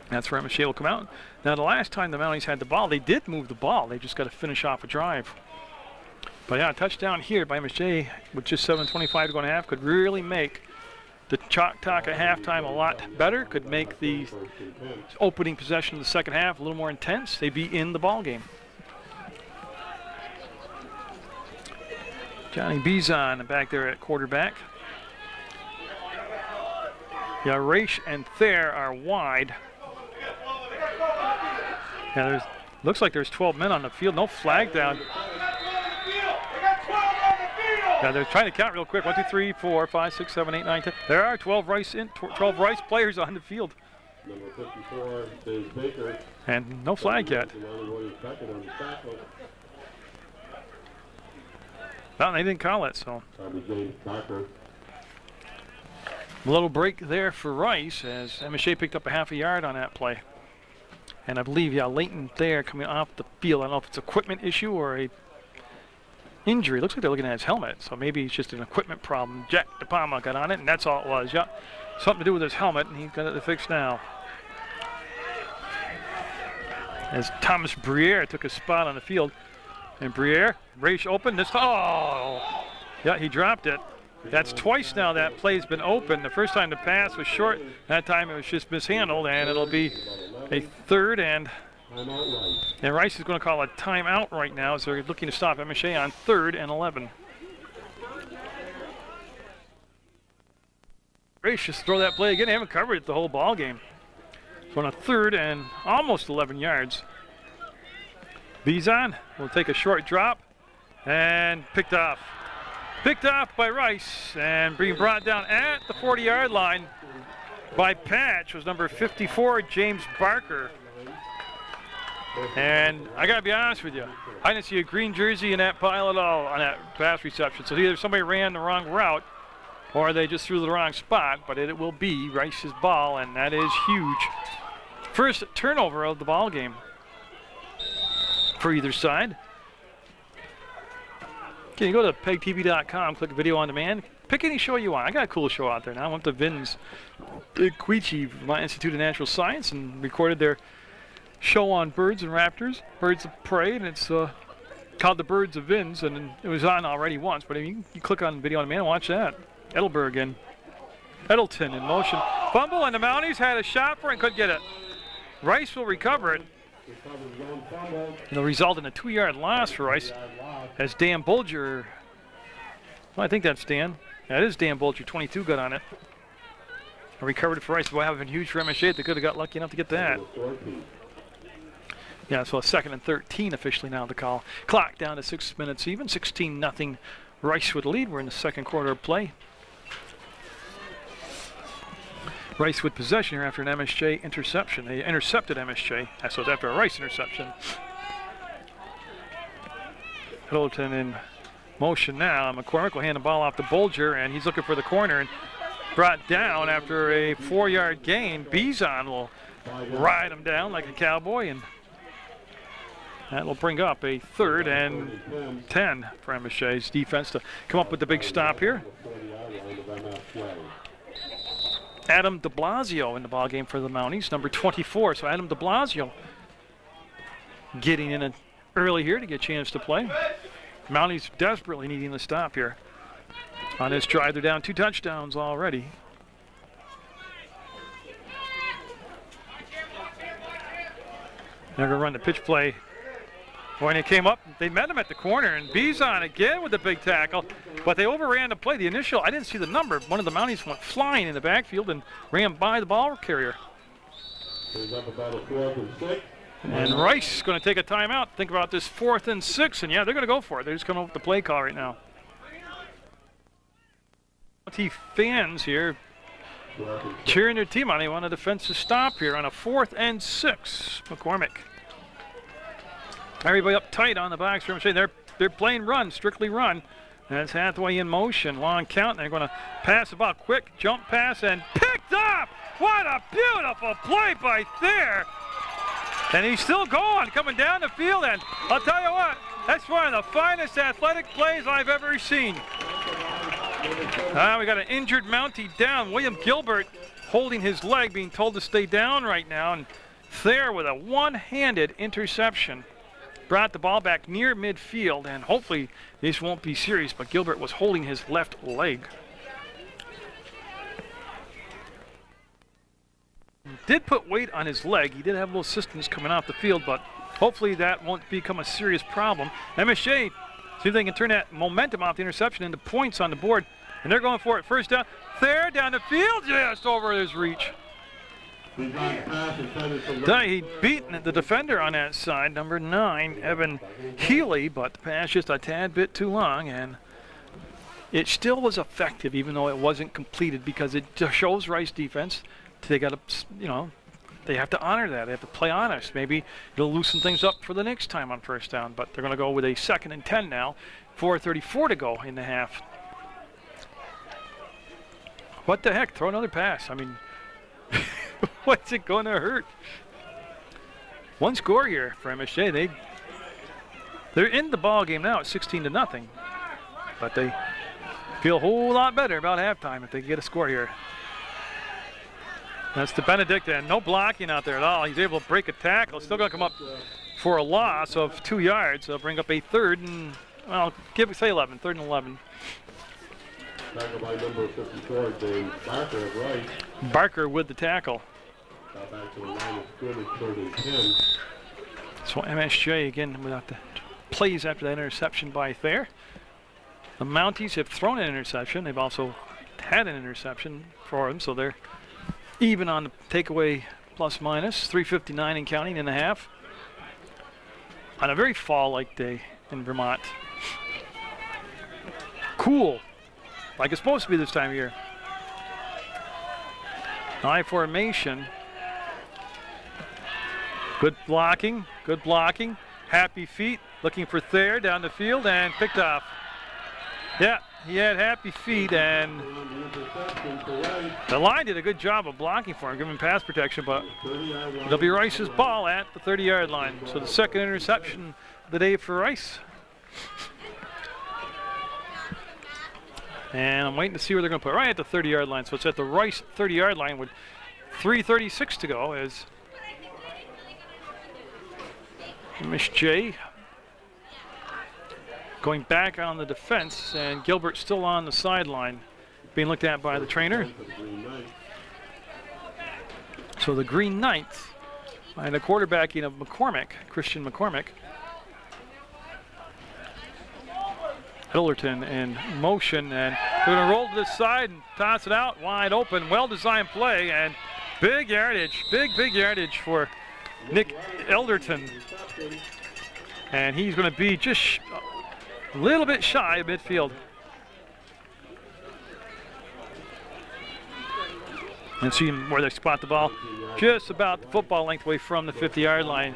S1: That's where MSJ will come out. Now, the last time the Mounties had the ball, they did move the ball. They just got to finish off a drive. But yeah, a touchdown here by MSJ with just 7:25 to go in half could really make the chalk talk at halftime a lot better. Could make the opening possession of the second half a little more intense. They'd be in the ball game. Johnny Bizon back there at quarterback. Yeah, Raish and Thayer are wide. Yeah, looks like there's 12 men on the field. No flag down. Yeah, they're trying to count real quick. 1, 2, 3, 4, 5, 6, 7, 8, 9, 10. There are 12 Rice players on the field.
S2: Number 54 is Baker.
S1: And no flag yet. Well, they didn't call it, so. A little break there for Rice as MSJ picked up a half a yard on that play. And I believe, yeah, Leighton there coming off the field. I don't know if it's an equipment issue or a injury. Looks like they're looking at his helmet, so maybe it's just an equipment problem. Jack DePalma got on it, and that's all it was. Yeah, something to do with his helmet, and he's got it fixed now. As Thomas Briere took a spot on the field. And Briere, Raish open. This, oh! Yeah, he dropped it. That's twice now that play's been open. The first time the pass was short. That time it was just mishandled, and it'll be a third, and Rice is going to call a timeout right now as they're looking to stop MSJ on 3rd and 11. Rice just throw that play again. They haven't covered it the whole ball game. So on a 3rd and almost 11 yards. Bizon will take a short drop and picked off. Picked off by Rice and being brought down at the 40-yard line by Patch was number 54, James Barker. And I got to be honest with you, I didn't see a green jersey in that pile at all on that pass reception. So either somebody ran the wrong route or they just threw the wrong spot, but it will be Rice's ball, and that is huge. First turnover of the ball game for either side. Okay, you go to PEGTV.com, click video on demand, pick any show you want. I got a cool show out there now. I went to Vin's Queechee, Vermont Institute of Natural Science, and recorded their show on birds and raptors, birds of prey, and it's called The Birds of Vin's, and it was on already once, but you click on video on demand and watch that. Edelberg and Edelton in motion. Fumble, and the Mounties had a shot for it and couldn't get it. Rice will recover it. It'll result in a 2-yard loss for Rice as Dan Bulger, well, I think that's Dan. That is Dan Bulger, 22 got on it. I recovered it for Rice. Boy, that would have been huge for MSJ. They could have got lucky enough to get that. Yeah, so a 2nd and 13 officially now to call. Clock down to 6 minutes even. 16-0 Rice with the lead. We're in the second quarter of play. Rice with possession here after an MSJ interception. They intercepted MSJ. So it's after a Rice interception. Middleton in motion now. McCormick will hand the ball off to Bulger, and he's looking for the corner and brought down after a 4-yard gain. Bizon will ride him down like a cowboy, and that will bring up a 3rd and 10 for MSJ's defense to come up with the big stop here. Adam de Blasio in the ball game for the Mounties, number 24. So Adam de Blasio getting in early here to get a chance to play. Mounties desperately needing the stop here. On this drive, they're down 2 touchdowns already. They're going to run the pitch play. When they came up, they met him at the corner, and Bizon again with the big tackle, but they overran the play. The initial, I didn't see the number. One of the Mounties went flying in the backfield and ran by the ball carrier. And Rice is going to take a timeout. Think about this 4th and 6, and yeah, they're going to go for it. They're just coming up with the play call right now. Fans here cheering their team on. They want a defensive stop here on a 4th and 6. McCormick. Everybody up tight on the box. They're playing run, strictly run. That's Hathaway in motion. Long count. They're going to pass the ball. Quick jump pass and picked up. What a beautiful play by Thayer. And he's still going, coming down the field. And I'll tell you what, that's one of the finest athletic plays I've ever seen. We got an injured Mountie down. William Gilbert holding his leg, being told to stay down right now. And Thayer with a one-handed interception brought the ball back near midfield, and hopefully this won't be serious, but Gilbert was holding his left leg. He did put weight on his leg. He did have a little assistance coming off the field, but hopefully that won't become a serious problem. MSJ, see if they can turn that momentum off the interception into points on the board, and they're going for it. First down, Thayer down the field, just over his reach. He'd beaten the defender on that side, number 9, Evan Healy, but the pass just a tad bit too long, and it still was effective even though it wasn't completed, because it just shows Rice defense. They got to, they have to honor that. They have to play honest. Maybe it'll loosen things up for the next time on first down, but they're going to go with a 2nd and 10 now. 4:34 to go in the half. What the heck? Throw another pass. I mean, what's it going to hurt? One score here for MSJ. They're in the ball game now at 16-0, but they feel a whole lot better about halftime if they get a score here. That's to Benedict, and no blocking out there at all. He's able to break a tackle. Still going to come up for a loss of 2 yards. They'll bring up a third and, well, say 11, third and 11.
S2: Tackle by number 54, James Barker of Rice.
S1: Barker with the tackle.
S2: Back to the line of scrimmage, third and 10.
S1: So MSJ again without the plays after that interception by Thayer. The Mounties have thrown an interception. They've also had an interception for them, so they're even on the takeaway plus minus. 3:59 and counting in the half. On a very fall-like day in Vermont. Cool, like it's supposed to be this time of year. High formation. Good blocking, good blocking. Happy feet, looking for Thayer down the field and picked off. Yeah, he had happy feet, and the line did a good job of blocking for him, giving him pass protection, but it'll be Rice's ball at the 30-yard line. So the second interception of the day for Rice. And I'm waiting to see where they're going to put it. Right at the 30-yard line. So it's at the Rice 30-yard line with 3:36 to go as MSJ going back on the defense, and Gilbert still on the sideline being looked at by the trainer. So the Green Knights and the quarterbacking of McCormick, Christian McCormick. Hillerton in motion, and they're going to roll to this side and toss it out wide open. Well-designed play, and big yardage, big yardage for Nick Elderton. And he's going to be just a little bit shy of midfield. And see where they spot the ball. Just about the football length away from the 50-yard line.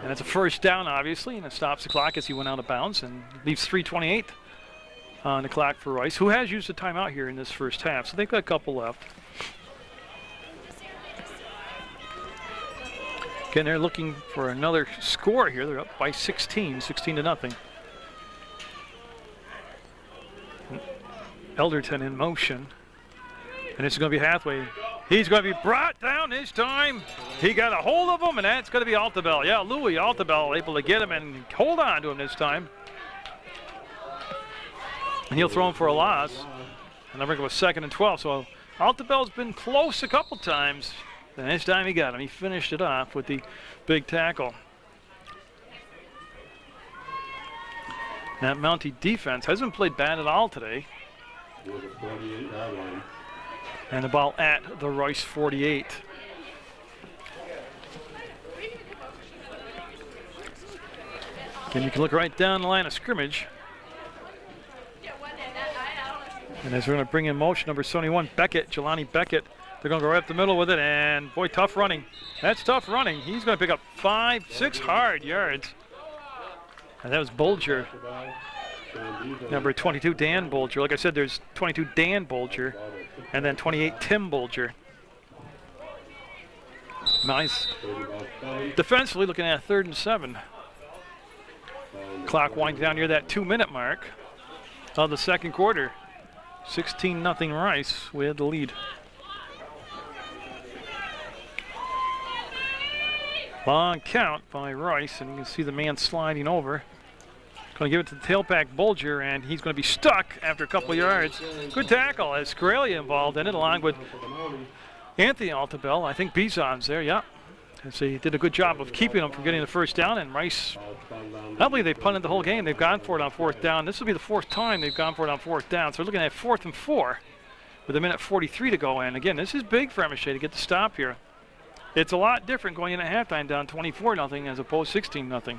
S1: And it's a first down, obviously, and it stops the clock as he went out of bounds and leaves 3:28 on the clock for Rice, who has used a timeout here in this first half. So they've got a couple left. Again, they're looking for another score here. They're up by 16-0. Elderton in motion. And it's going to be Hathaway. He's going to be brought down this time. He got a hold of him, and that's going to be Altabell. Yeah, Louis Altabell able to get him and hold on to him this time. And he'll throw him for a loss. And they'll bring up a 2nd and 12. So Altabell's been close a couple times. And this time he got him. He finished it off with the big tackle. That Mountie defense hasn't played bad at all today. And the ball at the Rice 48. And you can look right down the line of scrimmage. And as we're going to bring in motion, number 71, Beckett, Jelani Beckett. They're going to go right up the middle with it, and boy, tough running. That's tough running. He's going to pick up 5-6 hard yards. And that was Bolger. Number 22, Dan Bolger. Like I said, there's 22, Dan Bolger, and then 28, Tim Bolger. Nice. Defensively, looking at 3rd and 7. Clock winding down near that 2-minute mark of the second quarter. 16-0 Rice with the lead. Long count by Rice, and you can see the man sliding over. Going to give it to the tailback Bolger, and he's going to be stuck after a couple yards. Good tackle as Scarelia involved in it, along with Anthony Altabell. I think Bison's there, yeah. And so he did a good job of keeping him from getting the first down, and Rice, I believe they punted the whole game. They've gone for it on 4th down. This will be the 4th time they've gone for it on 4th down. So we're looking at 4th and 4 with 1:43 to go. And again, this is big for MSJ to get the stop here. It's a lot different going in at halftime down 24-0 as opposed to 16-0.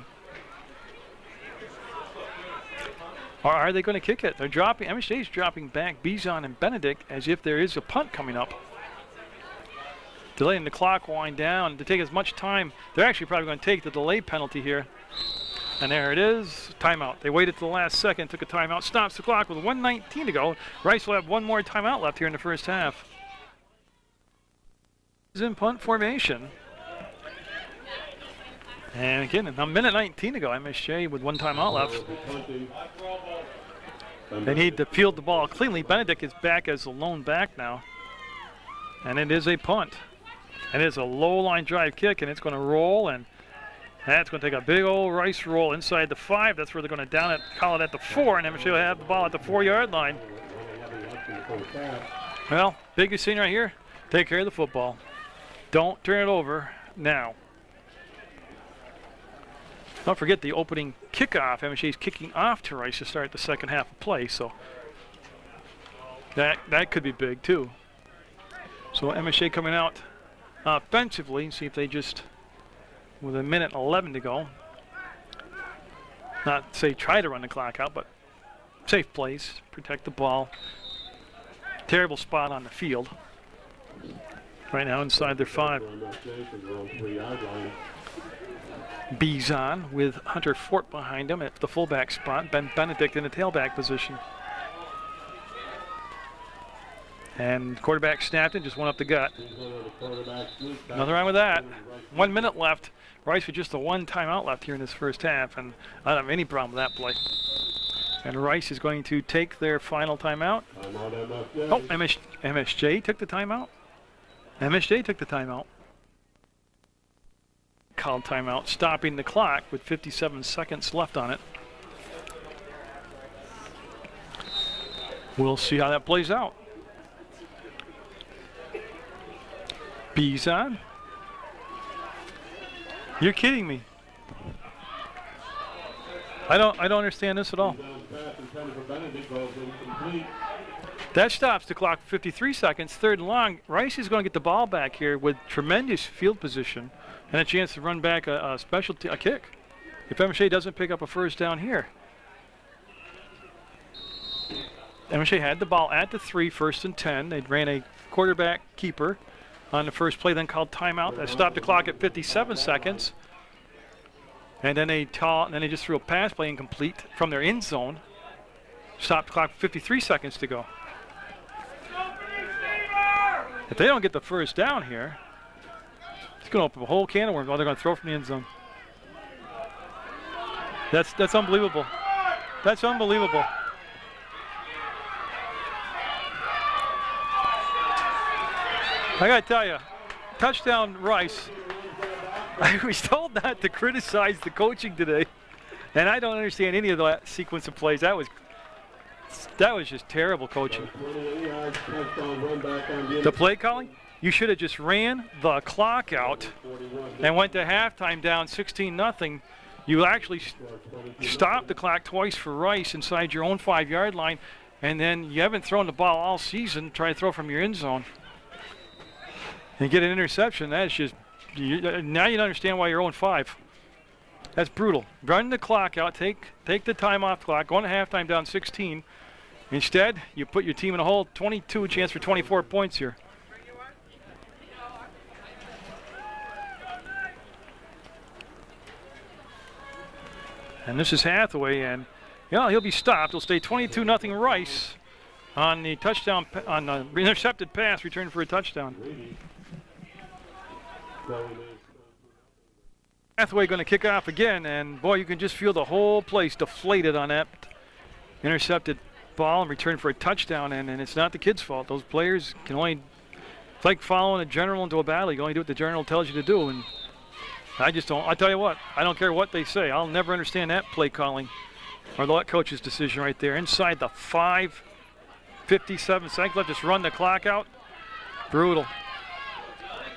S1: Or are they going to kick it? They're dropping, MSJ's dropping back Bison and Benedict as if there is a punt coming up. Delaying the clock wind down to take as much time. They're actually probably going to take the delay penalty here. And there it is, timeout. They waited till the last second, took a timeout, stops the clock with 1:19 to go. Rice will have one more timeout left here in the first half. Is in punt formation. And again, a minute 19 to go. MSJ with one timeout left. They need to field the ball cleanly. Benedict is back as a lone back now. And it is a punt. And it is a low line drive kick, and it's going to roll, and that's going to take a big old Rice roll inside the 5. That's where they're going to call it at the 4, and MSJ will have the ball at the 4-yard line. Well, biggest thing right here, take care of the football. Don't turn it over now. Don't forget the opening kickoff. MSJ is kicking off to Rice to start the second half of play, so that could be big too. So MSJ coming out offensively, see if they just, with a minute 11 to go, not say try to run the clock out, but safe plays, protect the ball. Terrible spot on the field right now inside their 5. Bizon with Hunter Fort behind him at the fullback spot. Ben Benedict in the tailback position. And quarterback snapped it, just went up the gut. Nothing wrong with that. 1 minute left. Rice with just a one timeout left here in this first half, and I don't have any problem with that play. And Rice is going to take their final timeout. Oh, MSJ took the timeout. MSJ took the timeout. Called timeout, stopping the clock with 57 seconds left on it. We'll see how that plays out. Bizon. You're kidding me. I don't understand this at all. That stops the clock for 53 seconds, 3rd and long. Rice is going to get the ball back here with tremendous field position and a chance to run back a kick if MSJ doesn't pick up a first down here. MSJ had the ball at the 3, 1st and 10. They ran a quarterback keeper on the first play, then called timeout. That stopped the clock at 57 seconds. And then they just threw a pass play incomplete from their end zone. Stopped the clock for 53 seconds to go. If they don't get the first down here, it's going to open a whole can of worms. They're going to throw from the end zone. That's unbelievable. That's unbelievable. I got to tell you, touchdown Rice. I was told not to criticize the coaching today, and I don't understand any of that sequence of plays. That was just terrible coaching. The play calling? You should have just ran the clock out and went to halftime down 16-0. You actually stopped the clock twice for Rice inside your own 5-yard line, and then you haven't thrown the ball all season. Try to throw from your end zone and get an interception. That's just, now you understand why you're 0-5. That's brutal. Run the clock out, take the time off the clock, going to halftime down 16. Instead, you put your team in a hole, 22, chance for 24 points here. And this is Hathaway, and he'll be stopped. He'll stay 22-0 Rice on the touchdown, on the intercepted pass, returned for a touchdown. Hathaway going to kick off again, and boy, you can just feel the whole place deflated on that intercepted ball and return for a touchdown, and it's not the kids' fault. Those players can only, it's like following a general into a battle. You can only do what the general tells you to do, and I tell you what, I don't care what they say. I'll never understand that play calling or that coach's decision right there. Inside the 5, 57 seconds left, just run the clock out. Brutal.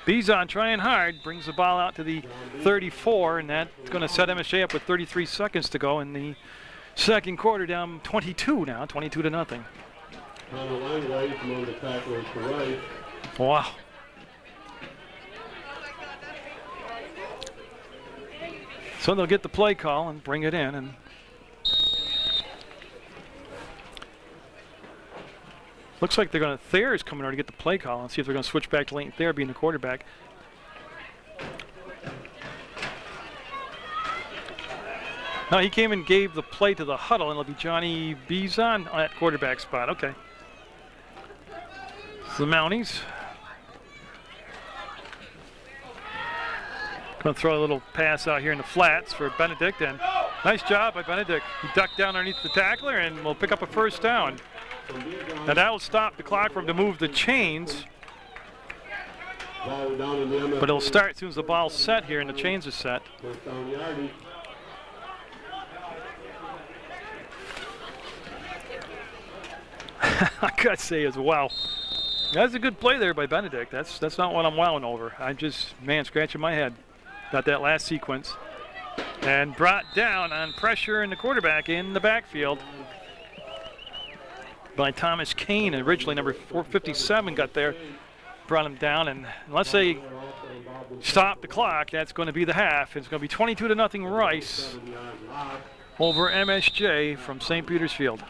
S1: Bizon trying hard, brings the ball out to the 34, and that's going to set MSJ up with 33 seconds to go in the second quarter, down 22 now, 22-0. Wow. So they'll get the play call and bring it in, and looks like they're going to, Thayer's coming over to get the play call and see if they're going to switch back to Leighton Thayer being the quarterback. No, he came and gave the play to the huddle, and it'll be Johnny Bizon on that quarterback spot. Okay. So the Mounties. Going to throw a little pass out here in the flats for Benedict, and nice job by Benedict. He ducked down underneath the tackler and will pick up a first down. Now that will stop the clock for him to move the chains. But it'll start as soon as the ball's set here and the chains are set. I gotta say as well. That's a good play there by Benedict. That's not what I'm wowing over. I'm just, man, scratching my head. Got that last sequence. And brought down on pressure in the quarterback in the backfield by Thomas Kane. And originally number 457 got there, brought him down. And unless they stop the clock, that's going to be the half. It's going to be 22-0 Rice over MSJ from St. Peter's Field.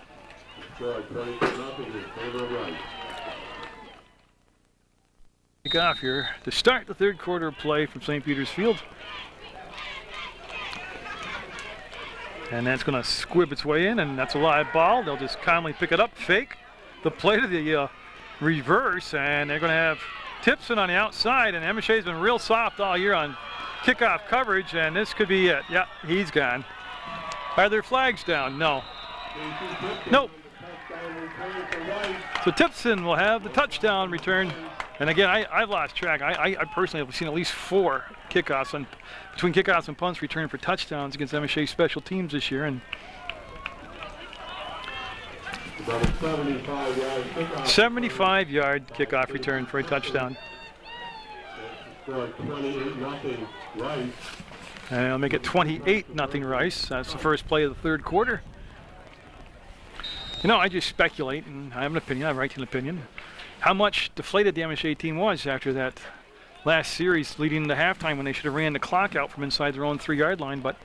S1: Kick off here to start the third quarter of play from St. Peter's Field. And that's going to squib its way in, and that's a live ball. They'll just calmly pick it up, fake the play to the reverse, and they're going to have Tipson on the outside, and MSJ's been real soft all year on kickoff coverage, and this could be it. Yeah, he's gone. Are there flags down? No. Nope. So Tipson will have the touchdown return. And again, I've lost track. I personally have seen at least 4 kickoffs between kickoffs and punts returning for touchdowns against MSJ special teams this year. And 75-yard kickoff return for a touchdown. And I'll make it 28-0 Rice. That's the first play of the third quarter. You know, I just speculate, and I have an opinion. I have a right to an opinion. How much deflated the MSJ team was after that last series leading into halftime when they should have ran the clock out from inside their own 3-yard line, but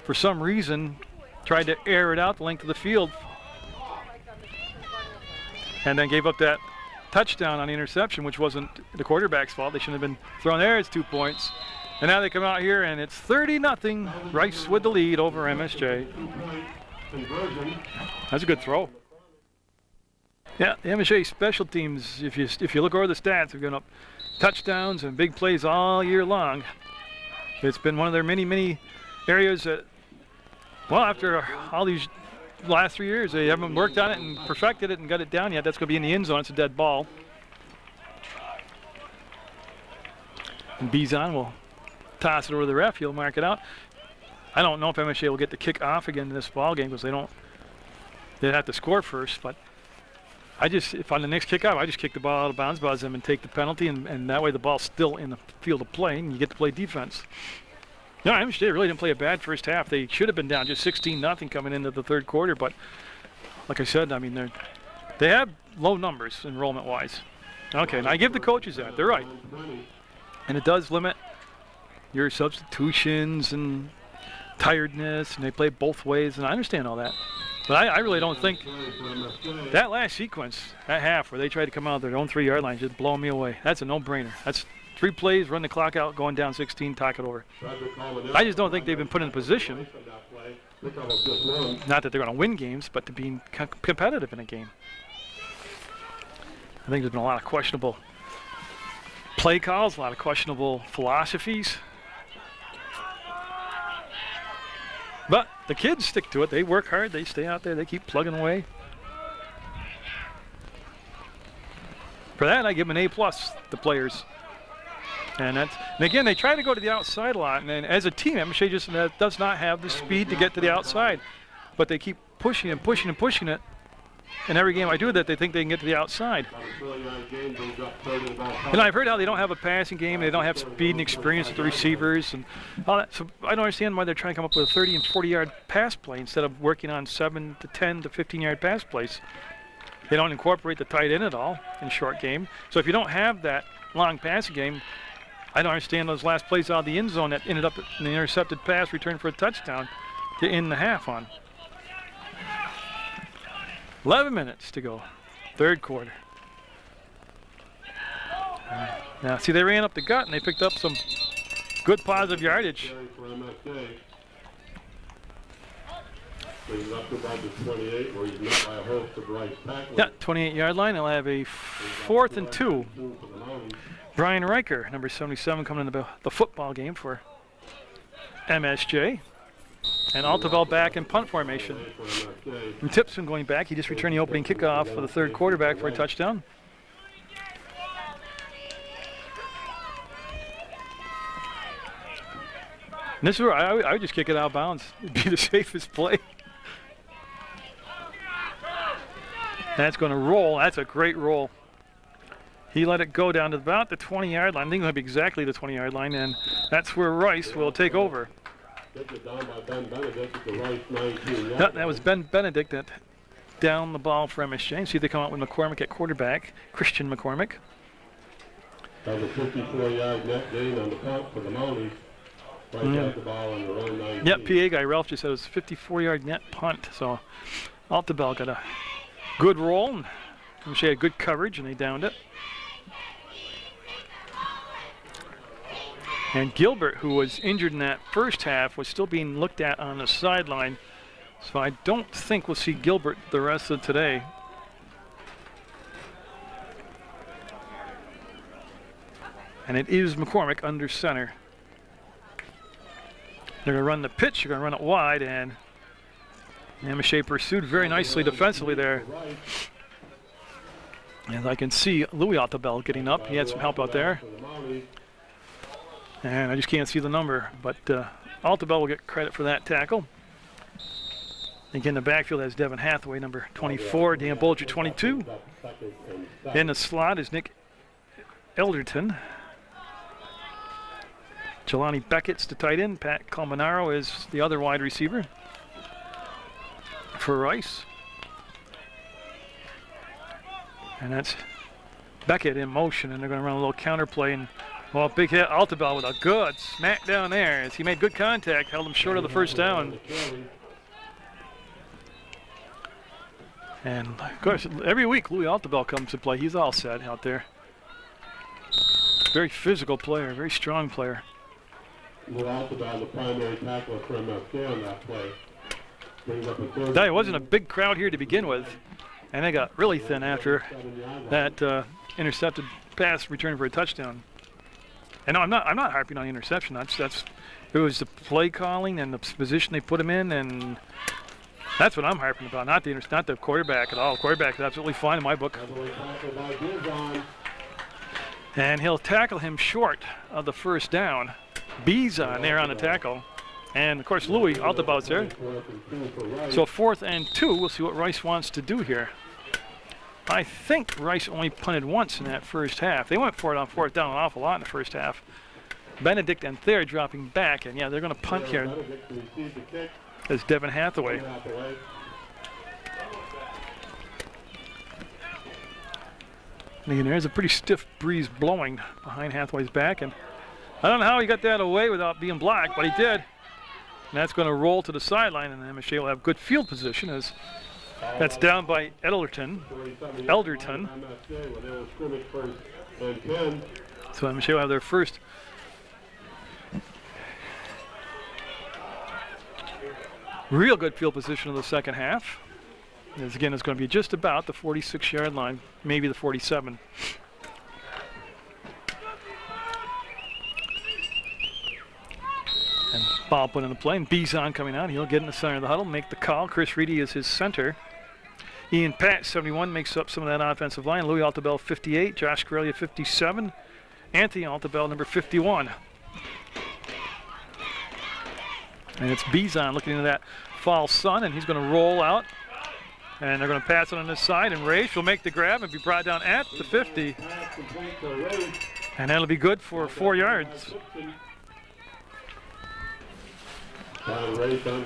S1: for some reason tried to air it out the length of the field and then gave up that touchdown on the interception, which wasn't the quarterback's fault. They shouldn't have been thrown there. It's 2 points. And now they come out here and it's 30-0. Rice with the lead over MSJ. That's a good throw. Yeah, the MSJ special teams, if you look over the stats, have given up touchdowns and big plays all year long. It's been one of their many areas that, well, after all these last 3 years, they haven't worked on it and perfected it and got it down yet. That's going to be in the end zone. It's a dead ball. And Bizon will toss it over the ref. He'll mark it out. I don't know if MSJ will get the kick off again in this ball game because they'd have to score first, but if on the next kickoff, I just kick the ball out of bounds, buzz them, and take the penalty, and that way the ball's still in the field of play, and you get to play defense. No, MSJ really didn't play a bad first half. They should have been down just 16-0 coming into the third quarter, but like I said, I mean, they have low numbers enrollment-wise. Okay, and I give the coaches that. They're right. And it does limit your substitutions and tiredness, and they play both ways, and I understand all that. But I really don't think that last sequence, that half where they tried to come out of their own 3-yard line, just blowing me away. That's a no-brainer. That's 3 plays, run the clock out, going down 16, talk it over. I just don't think they've been put in a position, not that they're going to win games, but to be competitive in a game. I think there's been a lot of questionable play calls, a lot of questionable philosophies. But the kids stick to it. They work hard. They stay out there. They keep plugging away. For that, I give them an A+, the players. And again, they try to go to the outside a lot. And as a team, MSJ just does not have the speed to get to the outside. But they keep pushing and pushing and pushing it. And every game I do that, they think they can get to the outside. And I've heard how they don't have a passing game, they don't have speed and experience with the receivers and all that. So I don't understand why they're trying to come up with a 30 and 40-yard pass play instead of working on 7 to 10 to 15-yard pass plays. They don't incorporate the tight end at all in short game. So if you don't have that long passing game, I don't understand those last plays out of the end zone that ended up in the intercepted pass return for a touchdown to end the half on. 11 minutes to go, third quarter. Now, see, they ran up the gut and they picked up some good positive yardage.
S2: Brings up to about the 28, where he's met by a host of Rice tacklers.
S1: Yeah, 28-yard line. They'll have a 4th and 2. Brian Riker, number 77, coming into the football game for MSJ. And Altavell back in punt formation. And Tipson going back. He just returned the opening kickoff for the third quarterback for a touchdown. And this is where I would just kick it out of bounds. It'd be the safest play. That's going to roll. That's a great roll. He let it go down to about the 20-yard line. I think it'll be exactly the 20-yard line, and that's where Rice will take over. That was Ben Benedict that down the ball for MSJ. See if they come out with McCormick at quarterback, Christian McCormick.
S2: That was a 54-yard net gain on the punt for the Mounties. Right at the ball on the road 19.
S1: Yep, PA guy Ralph just said it was a 54-yard net punt. So Altavell got a good roll, and MSJ had good coverage, and they downed it. And Gilbert, who was injured in that first half, was still being looked at on the sideline. So I don't think we'll see Gilbert the rest of today. And it is McCormick under center. They're going to run the pitch. They're going to run it wide, and MSJ pursued very nicely defensively there. And I can see Louis Altavell getting up. He had some help out there. And I just can't see the number, but Altavell will get credit for that tackle. Again, the backfield has Devin Hathaway, number 24, Dan Bolger, 22. In the slot is Nick Elderton. Jelani Beckett's the tight end. Pat Colmenaro is the other wide receiver for Rice. And that's Beckett in motion, and they're going to run a little counter play. And well, big hit, Altavell with a good smack down there as he made good contact, held him short of the first down. And of course, every week Louis Altavell comes to play. He's all set out there. Very physical player, very strong player.
S2: Louis Altavell, the primary tackler for MSJ on that play.
S1: It wasn't a big crowd here to begin with, and they got really thin after that intercepted pass return for a touchdown. And no, I'm not harping on the interception. It was the play calling and the position they put him in, and that's what I'm harping about. Not the quarterback at all. The quarterback is absolutely fine in my book. And he'll tackle him short of the first down. Bizon there on the tackle, and of course Louis Altavell's there. So 4th and 2. We'll see what Rice wants to do here. I think Rice only punted once in that first half. They went for it on 4th down an awful lot in the first half. Benedict and Thayer dropping back, and yeah, they're going to punt here. As Devin Hathaway. And again, there's a pretty stiff breeze blowing behind Hathaway's back, and I don't know how he got that away without being blocked, but he did. And that's going to roll to the sideline, and MSJ will have good field position as that's down by Elderton. So MSJ will have their first. Real good field position of the second half. As again, it's going to be just about the 46-yard line, maybe the 47. And ball put in the play, and Bizon coming out. He'll get in the center of the huddle, make the call. Chris Reedy is his center. Ian Pat, 71, makes up some of that offensive line. Louis Altavell, 58. Josh Corellia, 57. Anthony Altavell, number 51. And it's Bizon looking into that false sun, and he's going to roll out. And they're going to pass it on this side, and Raish will make the grab and be brought down at the 50. And that'll be good for 4 yards.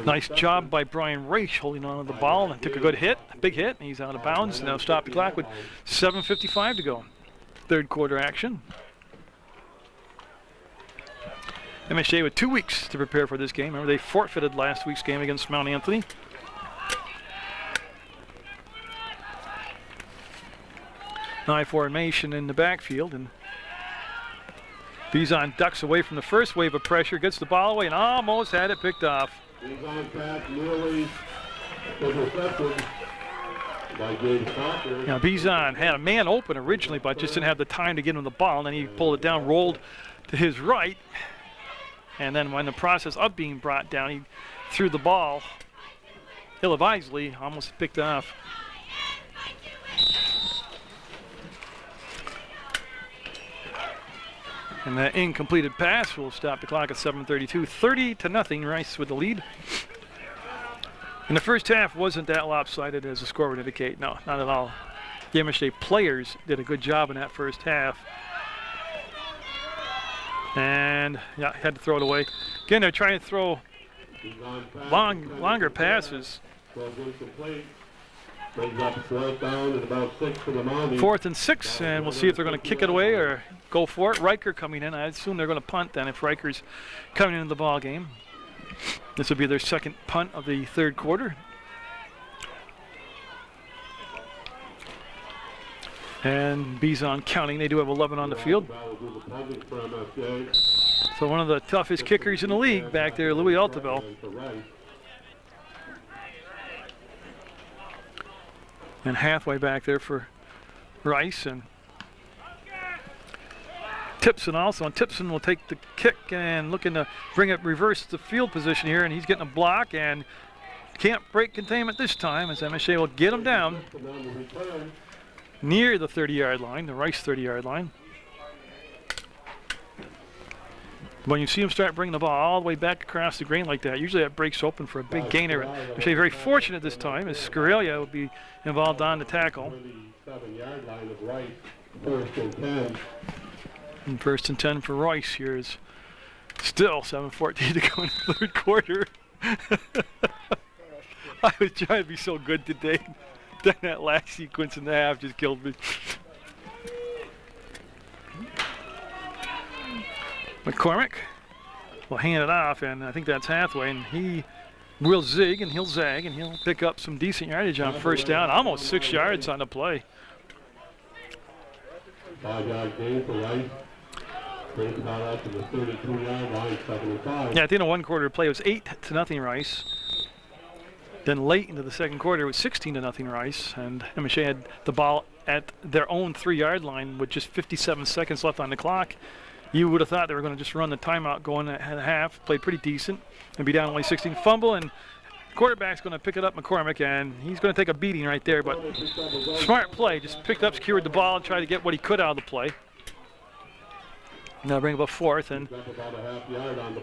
S1: Nice job by Brian Raish holding on to the ball and took a good hit, a big hit, and he's out of bounds. Now stop the clock with 7:55 to go. Third quarter action. MSJ with 2 weeks to prepare for this game. Remember, they forfeited last week's game against Mount Anthony. High formation in the backfield, and Bizon ducks away from the first wave of pressure, gets the ball away, and almost had it picked off.
S2: Bizon pass nearly Intercepted by James Parker.
S1: Now, Bizon had a man open originally, but just didn't have the time to get him the ball. And then he pulled it down, rolled to his right. And then when the process of being brought down, he threw the ball ill-advisedly, almost picked it off. And that incompleted pass will stop the clock at 7:32. 30-0, Rice with the lead. And the first half wasn't that lopsided as the score would indicate. No, not at all. The MSJ players did a good job in that first half. And yeah, had to throw it away. Again, they're trying to throw longer passes. 4th and 6, and we'll see if they're going to kick it away or go for it. Riker coming in. I assume they're going to punt then if Riker's coming into the ball game. This will be their second punt of the third quarter. And Bizon counting. They do have 11 on the field. So one of the toughest kickers in the league back there, Louis Altavell. And halfway back there for Rice and Tipson also. And Tipson will take the kick and looking to bring it, reverse the field position here. And he's getting a block and can't break containment this time as MSJ will get him down near the 30-yard line, the Rice 30-yard line. When you see him start bringing the ball all the way back across the grain like that, usually that breaks open for a big gainer. MSJ very fortunate this time as Scarelia will be involved on the tackle. And 1st and 10 for Rice here is still 7:14 to go in the third quarter. I was trying to be so good today. Then that last sequence in the half just killed me. McCormick will hand it off, and I think that's Hathaway, and he will zig and he'll zag and he'll pick up some decent yardage on first down, almost 6 yards on the play.
S2: 5-yard gain for Rice. Brings it out to the 32-yard line, 75.
S1: Yeah, at the end of one quarter play, it was 8-0 Rice. Then late into the second quarter, it was 16-0 Rice, and MSJ had the ball at their own 3-yard line with just 57 seconds left on the clock. You would have thought they were going to just run the timeout going at half, played pretty decent, and be down only 16. Fumble, and the quarterback's going to pick it up, McCormick, and he's going to take a beating right there, but smart play. Just picked up, secured the ball, and tried to get what he could out of the play. Now bring up a 4th, and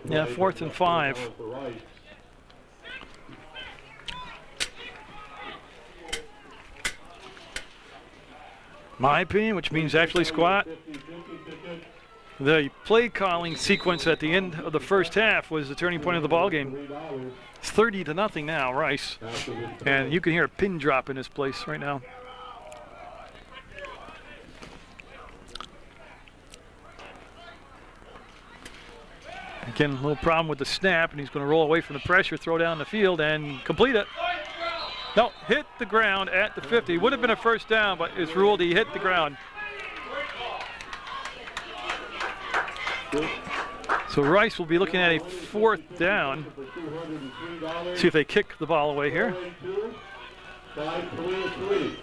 S1: yeah, 4th and 5. My opinion, which means actually squat. The play calling sequence at the end of the first half was the turning point of the ball game. It's 30-0 now, Rice. And you can hear a pin drop in this place right now. Again, a little problem with the snap, and he's going to roll away from the pressure, throw down the field, and complete it. No, hit the ground at the 50. Would have been a first down, but it's ruled he hit the ground. So Rice will be looking at a 4th down. See if they kick the ball away here.
S2: 5-3-3.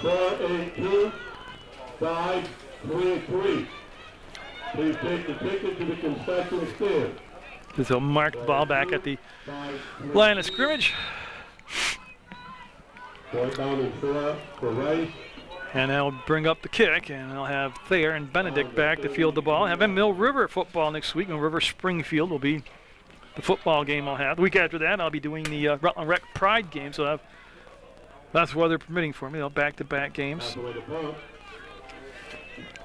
S2: 4-8-2. 5-3-3. Please take the ticket to the concession stand.
S1: This will mark the ball back at the line of scrimmage.
S2: 4th down and 4 for Rice.
S1: And they'll bring up the kick, and they'll have Thayer and Benedict back to field the ball. Have a Mill River football next week. Mill River Springfield will be the football game I'll have. The week after that, I'll be doing the Rutland Rec Pride game, so that's weather permitting for me. They'll back-to-back games.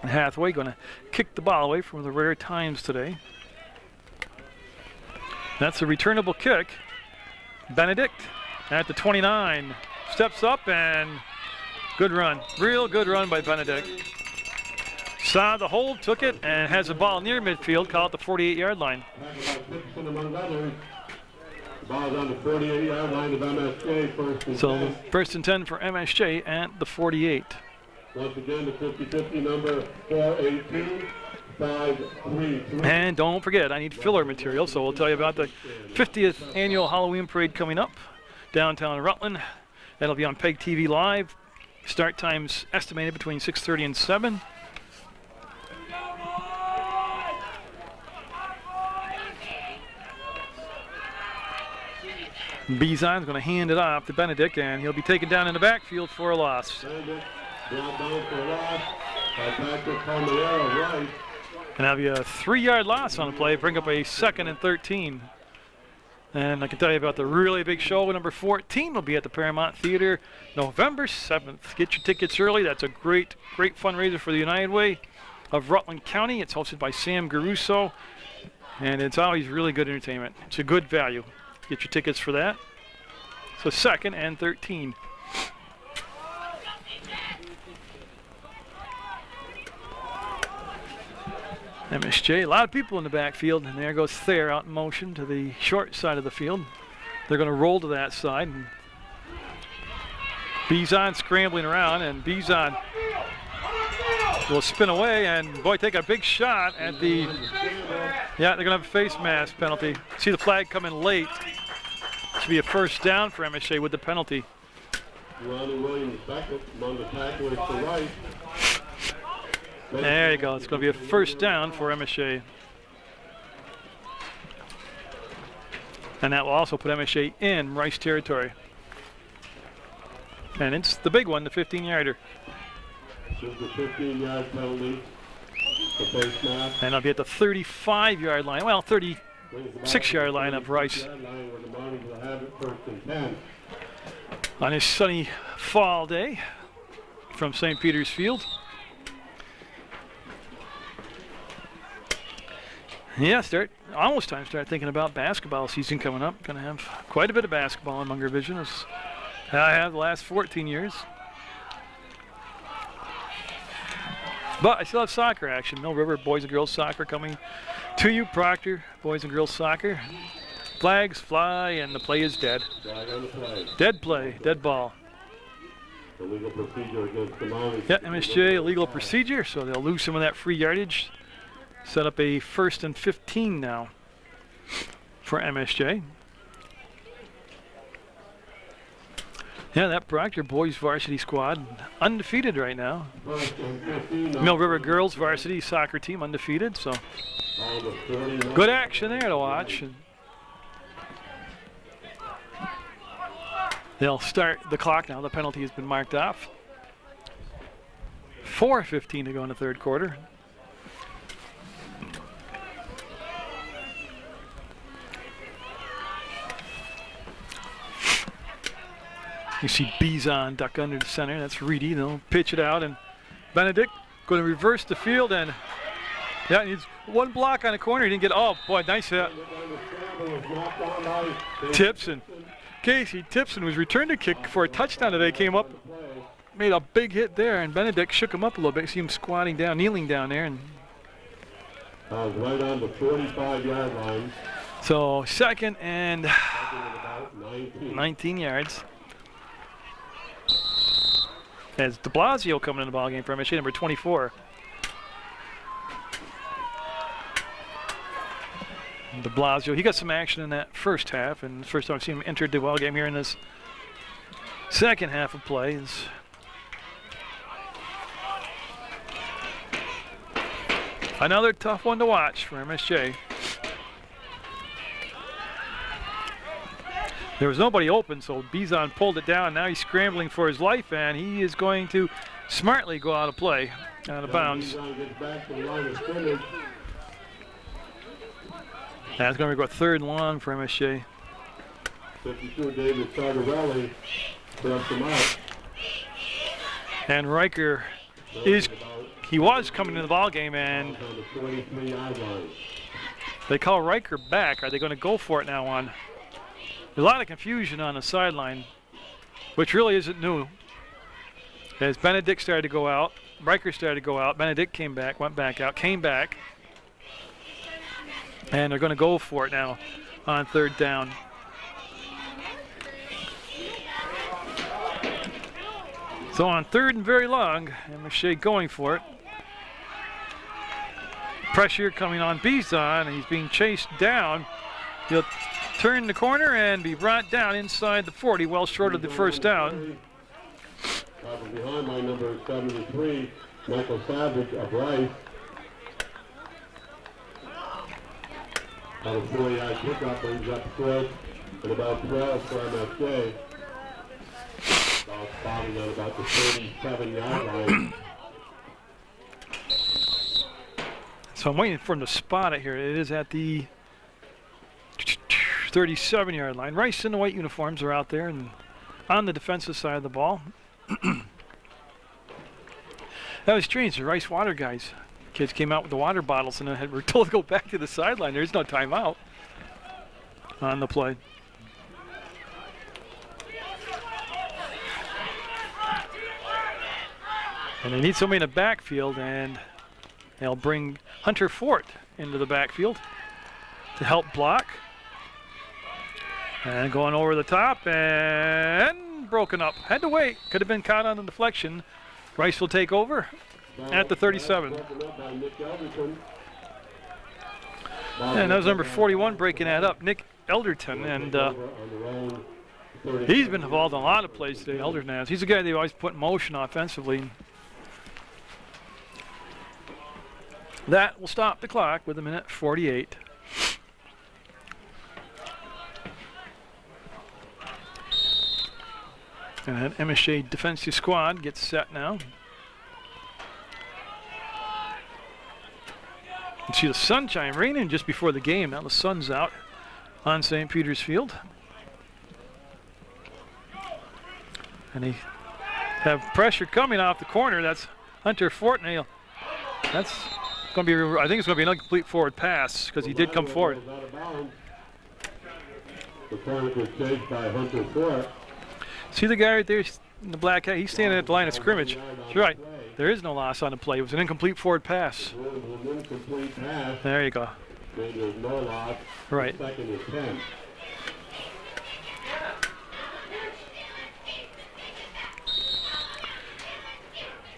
S1: And Hathaway going to kick the ball away from the rare times today. That's a returnable kick. Benedict at the 29. Steps up and good run. Real good run by Benedict. Saw the hold, took it, and has the ball near midfield, call it the 48-yard line.
S2: Ball's on the 48-yard line of MSJ, 1st and 10.
S1: So 1st and 10 for MSJ at the 48.
S2: Once again, the 50-50 number 482. 5-3-3.
S1: And don't forget, I need filler material, so we'll tell you about the 50th annual Halloween parade coming up. downtown Rutland. That'll be on PEGTV Live. Start times estimated between 6:30 and 7. Bizon's going to hand it off to Benedict, and he'll be taken down in the backfield for a loss.
S2: Benedict brought down for a loss by Patrick Palmiero, right.
S1: And that'll be a 3-yard loss on the play, bring up a 2nd and 13. And I can tell you about the really big show. Number 14 will be at the Paramount Theater November 7th. Get your tickets early. That's a great fundraiser for the United Way of Rutland County. It's hosted by Sam Garuso, and it's always really good entertainment. It's a good value. Get your tickets for that. So 2nd and 13. MSJ, a lot of people in the backfield, and there goes Thayer out in motion to the short side of the field. They're going to roll to that side. And Bizon scrambling around, and Bizon will spin away, and boy, take a big shot at the, yeah, they're going to have a face mask penalty. See the flag coming late. Should be a first down for MSJ with the penalty.
S2: Ronnie Williams back among the tacklers to right.
S1: There you go. It's going to be a first down for MSJ. And that will also put MSJ in Rice territory. And it's the big one, the 15-yarder.
S2: This is the 15-yard penalty. The face mask.
S1: And I'll be at the 35-yard line. Well, 36-yard line of Rice. On this sunny fall day from St. Peter's Field. Yeah, almost time to start thinking about basketball season coming up. Going to have quite a bit of basketball in Munger Vision, as I have the last 14 years. But I still have soccer action. Mill River boys and girls soccer coming to you. Proctor boys and girls soccer. Flags fly and the play is dead. Dead play, dead ball.
S2: Illegal procedure against the Maui.
S1: Yeah, MSJ illegal procedure, so they'll lose some of that free yardage. Set up a 1st and 15 now for MSJ. Yeah, that Proctor boys varsity squad undefeated right now. Mill River girls varsity soccer team undefeated, so good action there to watch. And they'll start the clock now. The penalty has been marked off. 4:15 to go in the third quarter. You see Bizon duck under the center. That's Reedy. They'll pitch it out, and Benedict going to reverse the field, and yeah, needs one block on the corner. He didn't get. Oh boy, nice hit. Tipson, Casey Tipson was returned a kick for a touchdown today. Came up, made a big hit there, and Benedict shook him up a little bit. See him squatting down, kneeling down there, and
S2: right on the 45-yard line.
S1: So 2nd and 19 yards. As de Blasio coming in the ballgame for MSJ, number 24. De Blasio, he got some action in that first half, and the first time I've seen him enter the ballgame here in this second half of play. Another tough one to watch for MSJ. There was nobody open, so Bizon pulled it down. Now he's scrambling for his life, and he is going to smartly go out of play, out of bounds. That's going to go 3rd and long for MSJ.
S2: 52 David Sardarelli steps him out.
S1: And Riker he was coming to the ball game, and they call Riker back. Are they going to go for it now on? A lot of confusion on the sideline, which really isn't new. As Benedict started to go out, Riker started to go out, Benedict came back, went back out, came back. And they're going to go for it now on 3rd down. So on 3rd and very long, MSJ going for it. Pressure coming on Bizon, and he's being chased down. He'll turn the corner and be brought down inside the 40, well short of the first down.
S2: From behind by number 73, Michael Savage of Rice. On a 40-yard pickup brings up fourth and about 12 for MSJ. Ball spotting on about the 37-yard line.
S1: So I'm waiting for him to spot it here. It is at the 37-yard line. Rice in the white uniforms are out there and on the defensive side of the ball. That was strange. The Rice water guys, kids came out with the water bottles and then were told to go back to the sideline. There's no timeout on the play. And they need somebody in the backfield, and they'll bring Hunter Fort into the backfield to help block. And going over the top and broken up. Had to wait. Could have been caught on the deflection. Rice will take over at the 37. And that was number 41 breaking that up, Nick Elderton. And he's been involved in a lot of plays today, Elderton has. He's a guy they always put in motion offensively. That will stop the clock with 1:48. And that MSJ defensive squad gets set now. You see the sunshine raining just before the game. Now the sun's out on St. Peter's Field. And they have pressure coming off the corner. That's Hunter Fortnale. That's going to be, I think it's going to be an incomplete forward pass because he did come forward.
S2: The point was chased by Hunter Fort.
S1: See the guy right there in the black hat? He's standing at the line of scrimmage. You're right. There is no loss on the play. It was an incomplete pass. There you go.
S2: There's no loss.
S1: Right.
S2: Second and 10.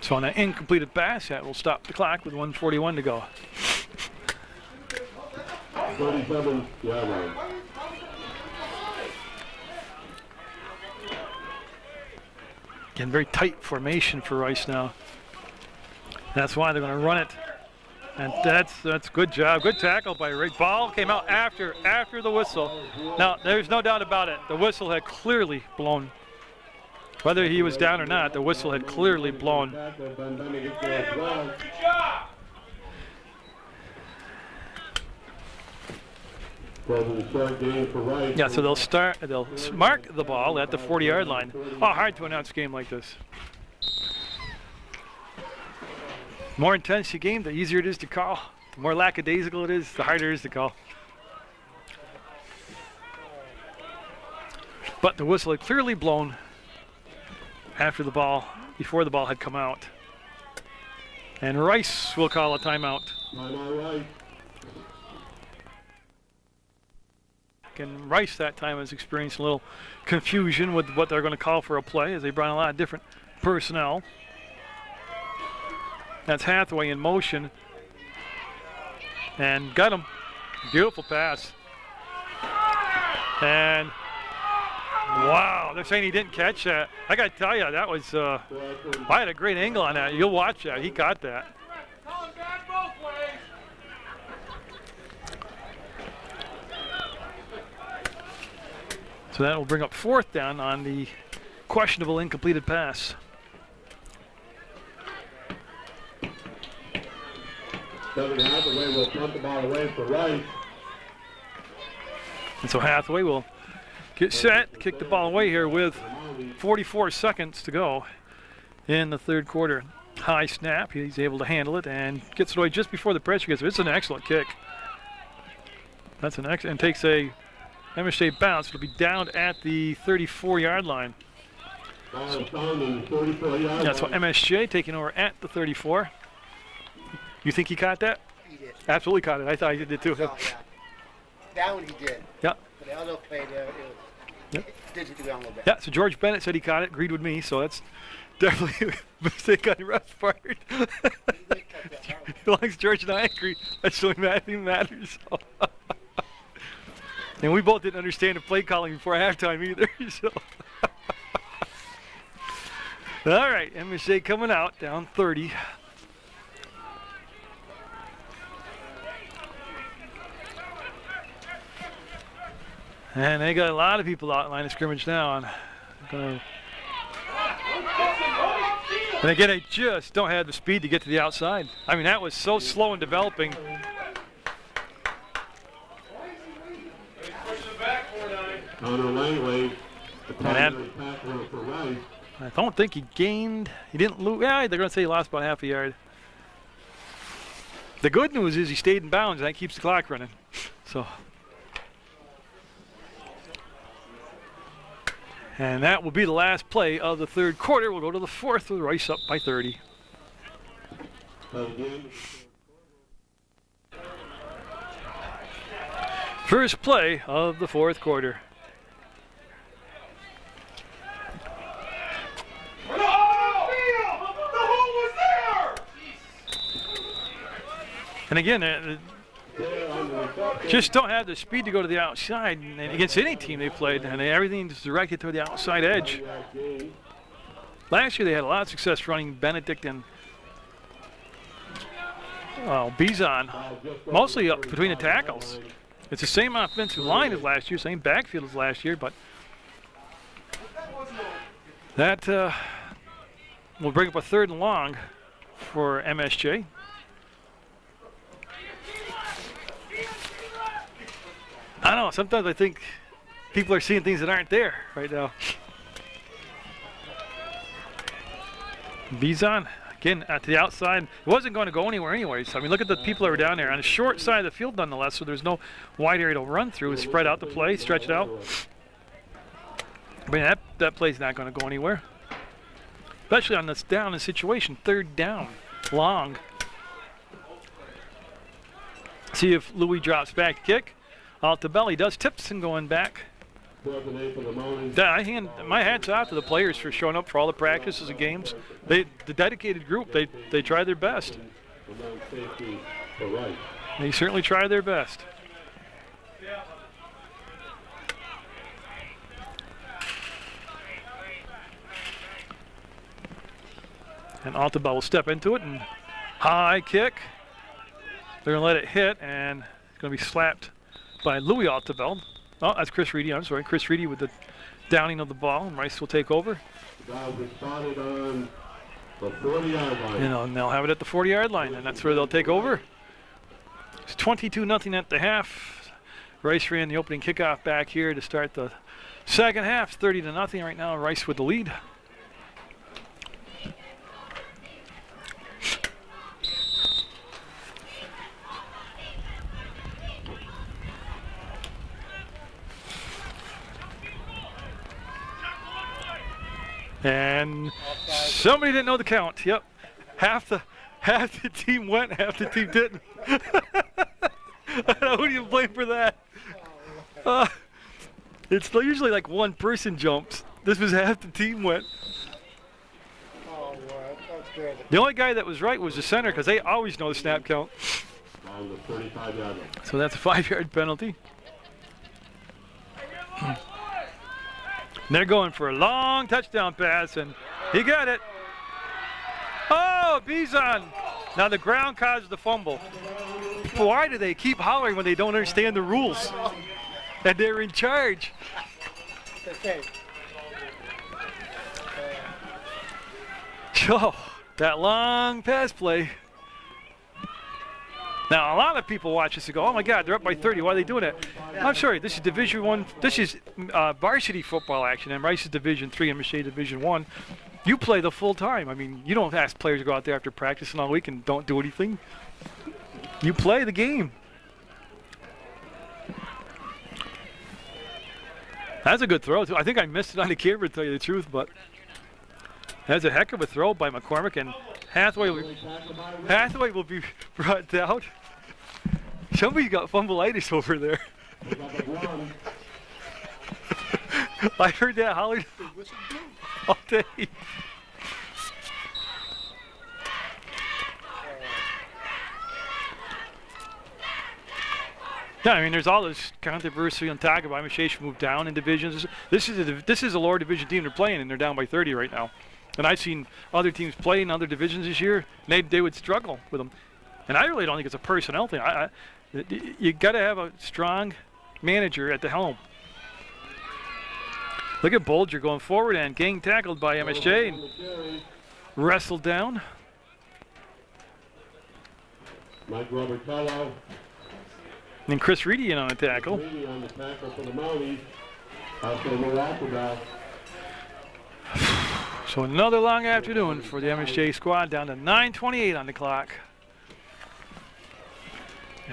S1: So on an incompleted pass, that will stop the clock with 1:41 to go.
S2: 37-yard line.
S1: Again, very tight formation for Rice now. That's why they're going to run it. And that's good job. Good tackle by Rick. Ball came out after the whistle. Now, there's no doubt about it. The whistle had clearly blown. Whether he was down or not, the whistle had clearly blown. Yeah, so they'll mark the ball at the 40-yard line. Oh, hard to announce a game like this. The more intense the game, the easier it is to call. The more lackadaisical it is, the harder it is to call. But the whistle had clearly blown after the ball, before the ball had come out. And Rice will call a timeout. And Rice that time has experienced a little confusion with what they're going to call for a play as they brought a lot of different personnel. That's Hathaway in motion. And got him. Beautiful pass. And wow, they're saying he didn't catch that. I got to tell you, that was, I had a great angle on that. You'll watch that. He caught that. So that will bring up fourth down on the questionable incompleted pass.
S2: Hathaway will punt the ball away for Rice.
S1: And so Hathaway will get set, kick the ball away here with 44 seconds to go in the third quarter. High snap, he's able to handle it and gets it away just before the pressure gets there. It's an excellent kick. That's an excellent, and takes a MSJ bounce. It'll be down at the 34-yard line. So, that's what MSJ taking over at the 34. You think he caught that?
S3: He did.
S1: Absolutely caught it. I thought he did too.
S3: Oh, yeah. That one he did.
S1: Yeah.
S3: But the other play there, it did hit the ground a little bit.
S1: Yeah, so George Bennett said he caught it, agreed with me, so that's definitely a mistake on the ref's part. As long as George and I agree, that's the only thing that matters. And we both didn't understand the play calling before halftime either. So. All right, MSJ coming out, down 30. And they got a lot of people out in line of scrimmage now. And again, they just don't have the speed to get to the outside. I mean, that was so slow in developing.
S2: Connor Langley, the primary tackler for Rice.
S1: I don't think he gained. He didn't lose. Yeah, they're going to say he lost about half a yard. The good news is he stayed in bounds, and that keeps the clock running. So. And that will be the last play of the third quarter. We'll go to the fourth with Rice up by 30. First play of the fourth quarter. And again, just don't have the speed to go to the outside. And against any team they played, and everything's directed toward the outside edge. Last year they had a lot of success running Benedict and Bizon, mostly up between the tackles. It's the same offensive line as last year, same backfield as last year, but that will bring up a 3rd and long for MSJ. I don't know, sometimes I think people are seeing things that aren't there right now. Bizon, again, to the outside. It wasn't going to go anywhere anyways. I mean, look at the people that were down there. On the short side of the field nonetheless, so there's no wide area to run through. It's spread out the play, stretch it out. But that play's not going to go anywhere. Especially on this down situation, 3rd down, long. See if Louis drops back to kick. Altabelli does. Tipson going back. My hat's off to the players for showing up for all the practices and games. The dedicated group, they try their best. They certainly try their best. And Altabelli will step into it and high kick. They're going to let it hit, and it's going to be slapped by Louis Altabelli. Oh, that's Chris Reedy. I'm sorry, Chris Reedy with the downing of the ball, and Rice will take over.
S2: Spotted on the 40-yard line.
S1: And they'll have it at the 40-yard line, and that's where they'll take over. It's 22-0 at the half. Rice ran the opening kickoff back here to start the second half. 30-0 right now. Rice with the lead. And somebody didn't know the count. Yep, half the team went, half the team didn't. Who do you blame for that? It's usually like one person jumps. This was half the team went.
S3: Oh, wow, that's good.
S1: The only guy that was right was the center, because they always know the snap count. So that's a 5-yard penalty. And they're going for a long touchdown pass, and he got it. Oh, Bizon. Now the ground caused the fumble. Why do they keep hollering when they don't understand the rules? And they're in charge.
S3: Okay.
S1: So, that long pass play. Now, a lot of people watch this and go, oh my God, they're up by 30. Why are they doing it? I'm sorry, this is Division One. This is varsity football action, and Rice is Division 3, MSJ Division 1. You play the full time. I mean, you don't ask players to go out there after practicing all week and don't do anything. You play the game. That's a good throw, too. I think I missed it on the camera, to tell you the truth, but that's a heck of a throw by McCormick, and Hathaway will be brought down. Somebody got fumbleitis over there. I heard that hollered all day. Yeah, I mean, there's all this controversy on talk about MSJ should move down in divisions. This is a lower division team they're playing, and they're down by 30 right now. And I've seen other teams play in other divisions this year, and they would struggle with them. And I really don't think it's a personnel thing. You got to have a strong manager at the helm. Look at Bolger going forward and getting tackled by MSJ and wrestled down.
S2: Mike Robertello.
S1: And Chris Reedy in on the tackle.
S2: Reedy on the tackle for the Mounties. Also no Alphabet.
S1: So another long afternoon for the MSJ squad, down to 9:28 on the clock.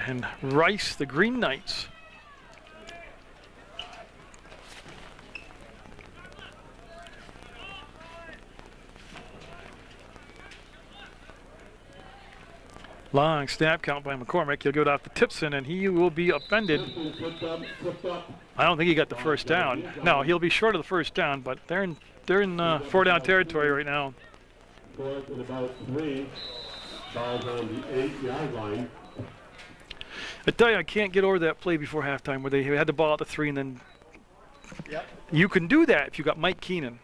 S1: And Rice, the Green Knights. Long snap count by McCormick. He'll go it off to Tipson, and he will be offended. I don't think he got the first down. No, he'll be short of the first down, but they're in 4-down territory right now.
S2: Fourth and about 3. Ball's on the 8-yard line.
S1: I tell you, I can't get over that play before halftime where they had the ball at the 3, and then you can do that if you got Mike Keenan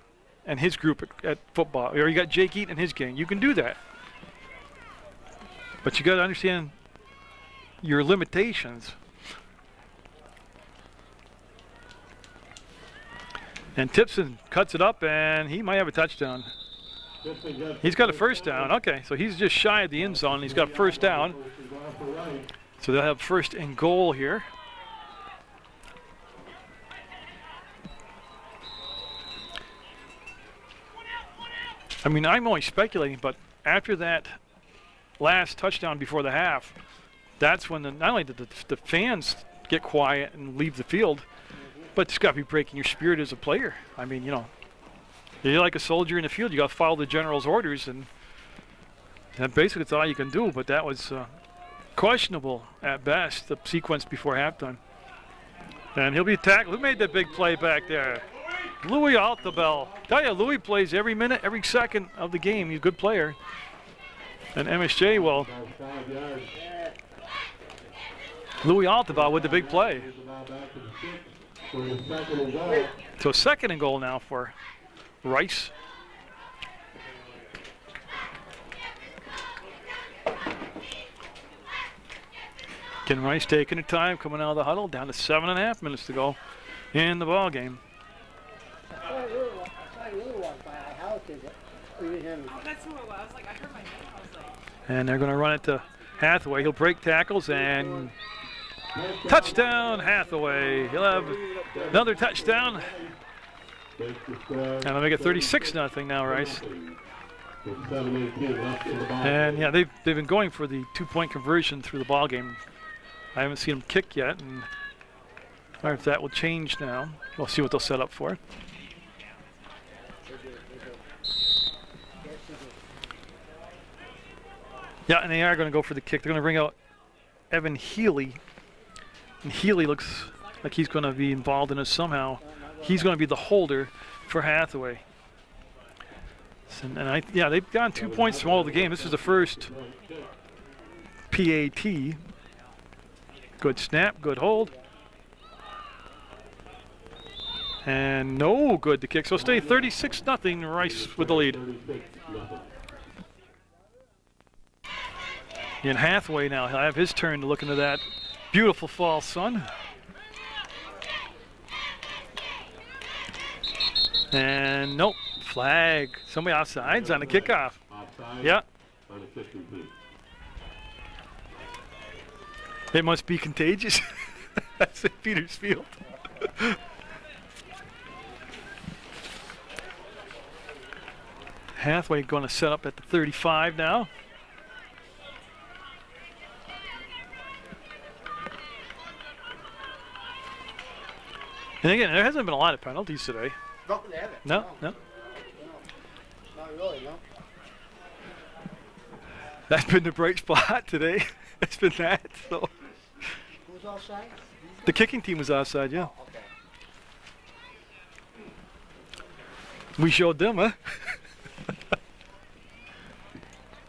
S1: and his group at football, or you got Jake Eaton and his gang. You can do that. But you got to understand your limitations. And Tipson cuts it up, and he might have a touchdown. He's got a first down. Okay, so he's just shy of the end zone. He's got a first down. So they'll have first and goal here. I mean, I'm only speculating, but after that last touchdown before the half, that's when not only did the fans get quiet and leave the field, but it's got to be breaking your spirit as a player. I mean, you know, you're like a soldier in the field. You got to follow the general's orders, and basically that's all you can do. But that was questionable at best, the sequence before halftime. And he'll be tackled. Who made that big play back there? Louis Altabel. Tell you, Louis plays every minute, every second of the game. He's a good player. And MSJ, well, Louis Altabel with the big play. So second and goal now for Rice. Ken Rice taking the time, coming out of the huddle, down to 7.5 minutes to go in the ball game. And they're going to run it to Hathaway. He'll break tackles and touchdown, Hathaway. He'll have another touchdown. And they'll make it 36-0 now, Rice. And yeah, they've been going for the 2-point conversion through the ball game. I haven't seen them kick yet, and I wonder if that will change now. We'll see what they'll set up for. Yeah, and they are going to go for the kick. They're going to bring out Evan Healy. And Healy looks like he's going to be involved in this somehow. He's going to be the holder for Hathaway. And yeah, they've gotten 2 points from all of the game. This is the first PAT. Good snap, good hold. And no good to kick. So stay 36-0, Rice with the lead. And Hathaway now, he'll have his turn to look into that beautiful fall sun. And nope, flag. Somebody offsides on the kickoff. Yeah. It must be contagious. That's at Peters Field. Hathaway going to set up at the 35 now. And again, there hasn't been a lot of penalties today.
S3: No, they haven't.
S1: No.
S3: Not really, no.
S1: That's been the bright spot today. It's been that. So.
S3: Who was offside?
S1: The kicking team was offside, yeah.
S3: Oh, okay.
S1: We showed them, huh?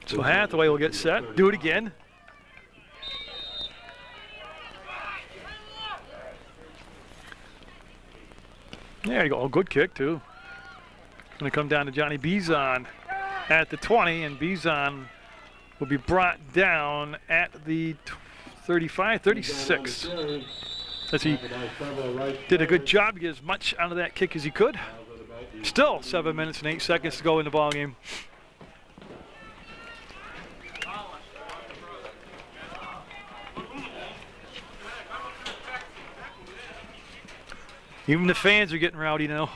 S1: So Hathaway will get set. Do it again. There you go. Oh, good kick, too. Going to come down to Johnny Bizon at the 20, and Bizon will be brought down at the 35, 36. As he did a good job to get as much out of that kick as he could. Still 7 minutes and 8 seconds to go in the ballgame. Even the fans are getting rowdy now.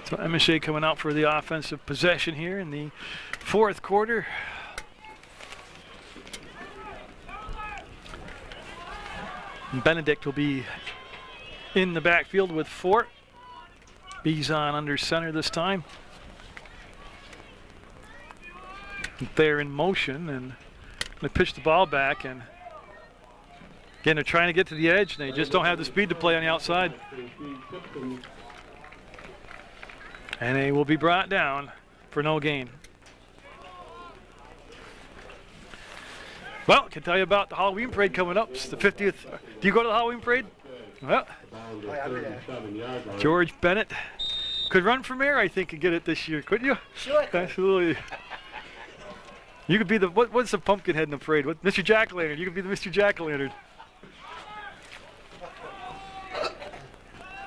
S1: So MSJ coming out for the offensive possession here in the fourth quarter. And Benedict will be in the backfield with Fort. Bizon under center this time. They're in motion and they pitch the ball back, and again they're trying to get to the edge and they just don't have the speed to play on the outside. And they will be brought down for no gain. Well, I can tell you about the Halloween parade coming up. It's the 50th. Do you go to the Halloween parade? Well, George Bennett could run for mayor, I think, and get it this year, couldn't you?
S3: Sure.
S1: Absolutely. You could be the, what's the pumpkin head in the parade? What, Mr. Jack-o'-lantern. You could be the Mr. Jack-o'-lantern.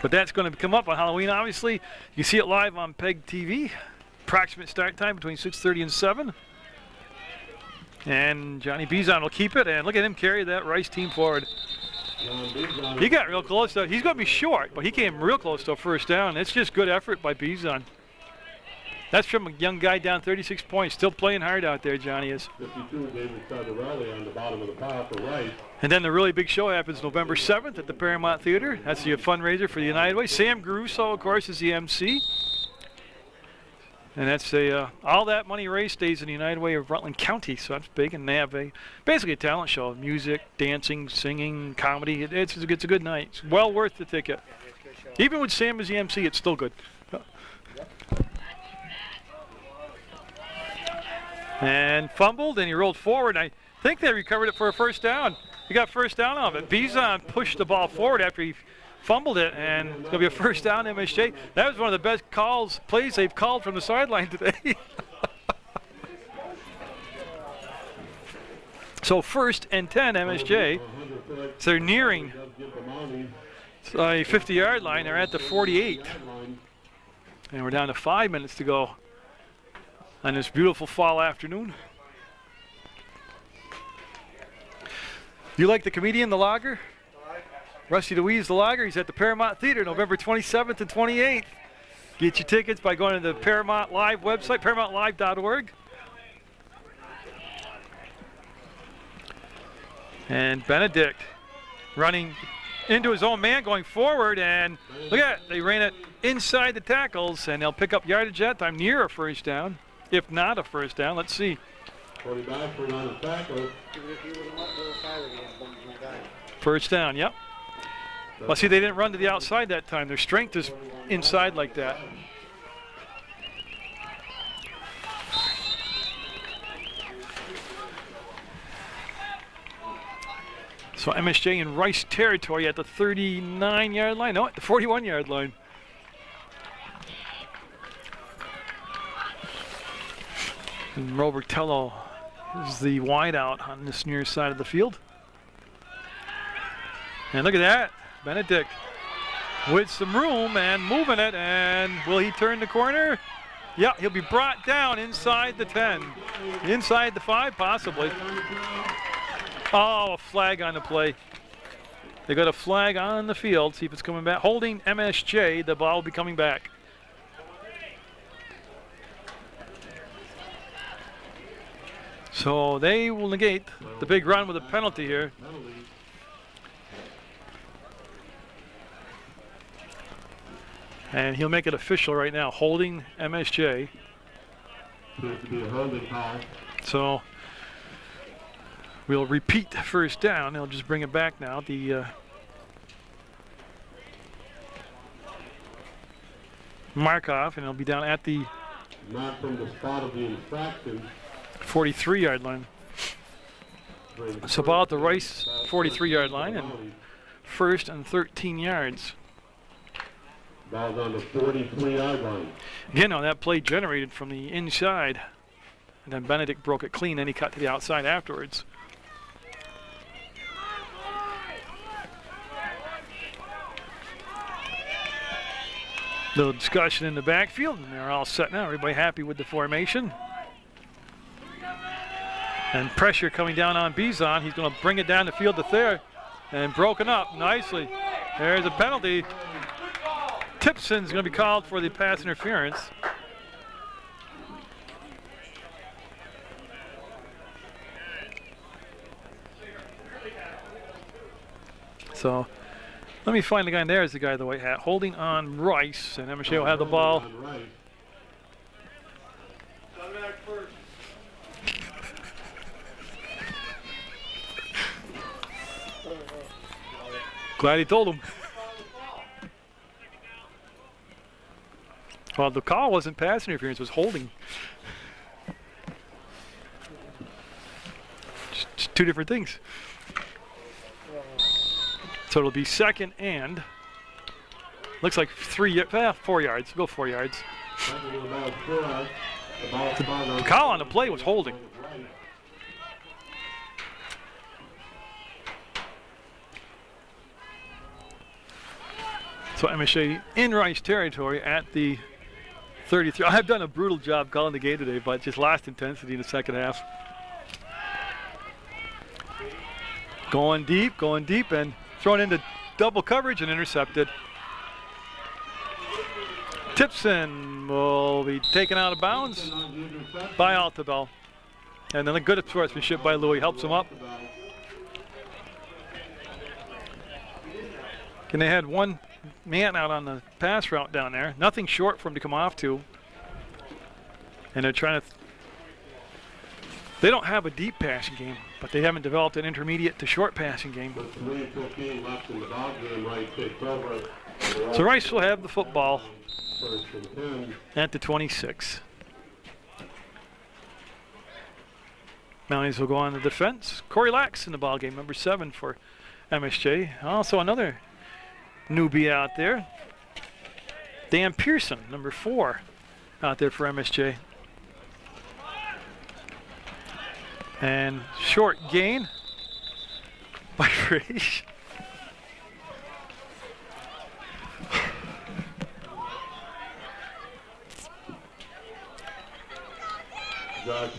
S1: But that's going to come up on Halloween, obviously. You see it live on PEGTV. Approximate start time between 6:30 and 7. And Johnny Bizon will keep it, and look at him carry that Rice team forward. He got real close, though. He's going to be short, but he came real close to a first down. It's just good effort by Bizon. That's from a young guy down 36 points, still playing hard out there, Johnny is.
S2: 52, David Sardarelli on the bottom of the pile for Rice.
S1: And then the really big show happens November 7th at the Paramount Theater. That's the fundraiser for the United Way. Sam Garuso, of course, is the MC. And that's all that money raised stays in the United Way of Rutland County, so that's big. And they have basically a talent show: music, dancing, singing, comedy. It's a good night. It's well worth the ticket. Even with Sam as the MC, it's still good. And fumbled, and he rolled forward. I think they recovered it for a first down. He got first down off it. Bizon pushed the ball forward after he fumbled it, and it's going to be a first down MSJ. That was one of the best plays they've called from the sideline today. So 1st and 10 MSJ. So they're nearing the 50-yard line. They're at the 48. And we're down to 5 minutes to go on this beautiful fall afternoon. You like the comedian, the logger? Rusty DeWeese, the logger. He's at the Paramount Theater November 27th and 28th. Get your tickets by going to the Paramount Live website, ParamountLive.org. And Benedict running into his own man, going forward, and look at it. They ran it inside the tackles, and they'll pick up yardage that time near a first down. If not a first down, let's see. First down, yep. Well, see, they didn't run to the outside that time. Their strength is inside like that. So MSJ in Rice territory at the 39-yard line. No, at the 41-yard line. And Robertello is the wideout on this near side of the field. And look at that. Benedict with some room and moving it. And will he turn the corner? Yeah, he'll be brought down inside the 10. Inside the 5, possibly. Oh, a flag on the play. They got a flag on the field. See if it's coming back. Holding MSJ. The ball will be coming back. So they will negate the big run with a penalty here. And he'll make it official right now, holding MSJ. So we'll repeat first down. They'll just bring it back now. The Markov, and he'll be down at the
S2: not from the spot of the infraction.
S1: 43-yard line. So ball at the Rice 43-yard line and first and 13 yards.
S2: Ball's on the 43-yard line.
S1: Again, now that play generated from the inside. And then Benedict broke it clean, then he cut to the outside afterwards. Little discussion in the backfield, and they're all set now. Everybody happy with the formation. And pressure coming down on Bizon. He's going to bring it down the field to there. And broken up nicely. There's a penalty. Tipson's going to be called for the pass interference. So let me find the guy. There's the guy in the white hat holding on Rice, and MSJ will have the ball. Glad he told him. Well, the call wasn't pass interference, it was holding. Just two different things. So it'll be second and looks like 4 yards. We'll go 4 yards. The call on the play was holding. So MSJ in Rice territory at the 33. I've done a brutal job calling the game today, but just lost intensity in the second half. Going deep, and thrown into double coverage and intercepted. Tipson will be taken out of bounds by Altabel. And then a good sportsmanship by Louis helps him up. And they had one man out on the pass route down there. Nothing short for him to come off to. And they're trying to... They don't have a deep passing game, but they haven't developed an intermediate to short passing game. So Rice will have the football at the 26. Mounties will go on the defense. Corey Lax in the ball game, number 7 for MSJ. Also another newbie out there. Dan Pearson, number 4, out there for MSJ. And short gain by Raish. Now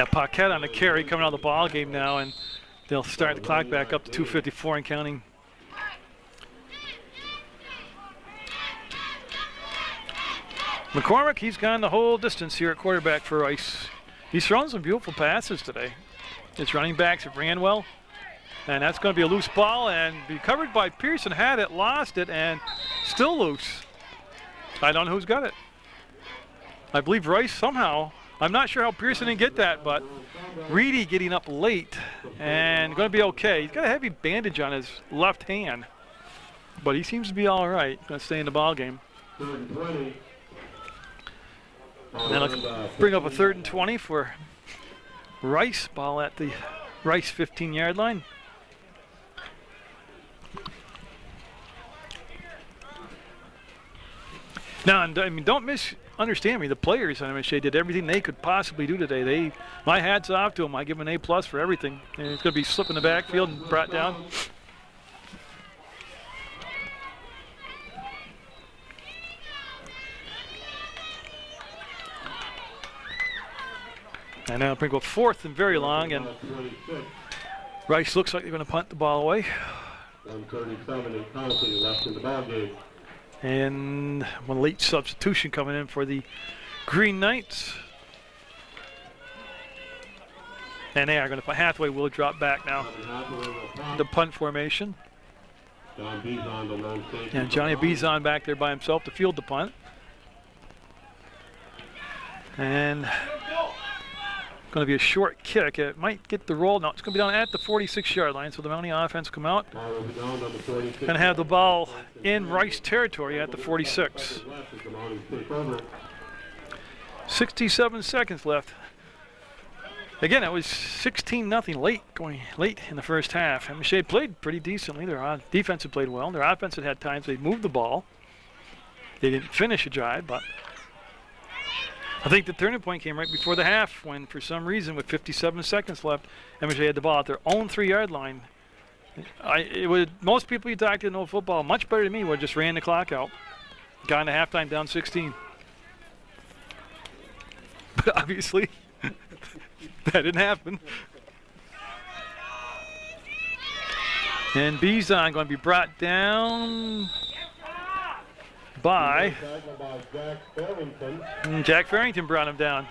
S1: Paquette on the carry coming out of the ball game now, and they'll start the clock back up to 2:54 and counting. McCormick, he's gone the whole distance here at quarterback for Rice. He's thrown some beautiful passes today. His running backs have ran well. And that's going to be a loose ball and be covered by Pearson. Had it, lost it, and still loose. I don't know who's got it. I believe Rice somehow. I'm not sure how Pearson didn't get that, but Reedy getting up late and going to be okay. He's got a heavy bandage on his left hand, but he seems to be all right. Going to stay in the ball game. And that'll bring up a 3rd and 20 for Rice. Ball at the Rice 15-yard line. Now, I mean, don't misunderstand me. The players on MSJ did everything they could possibly do today. My hat's off to them. I give them an A+ for everything. And it's going to be slipped in the backfield and brought down. And now bring up 4th and very long, and Rice looks like they're going to punt the ball away.
S2: 1:37 and counting left in the ball game.
S1: And one late substitution coming in for the Green Knights. And they are going to punt. Hathaway will drop back now. The punt formation. And Johnny Bizon back there by himself to field the punt. And Going to be a short kick. It might get the roll. No, it's going to be down at the 46-yard line. So the Mountie offense come out and have the ball in Rice territory at the 46. 67 seconds left. Again, it was 16-0 going late in the first half. MSJ played pretty decently. Their defense had played well. Their offense had times they moved the ball. They didn't finish a drive, but I think the turning point came right before the half when, for some reason, with 57 seconds left, MSJ had the ball at their own 3-yard line. Most people you talk to know football much better than me would just ran the clock out. Got into halftime down 16. But obviously, that didn't happen. And Bizon going to be brought down by Jack Farrington brought him down.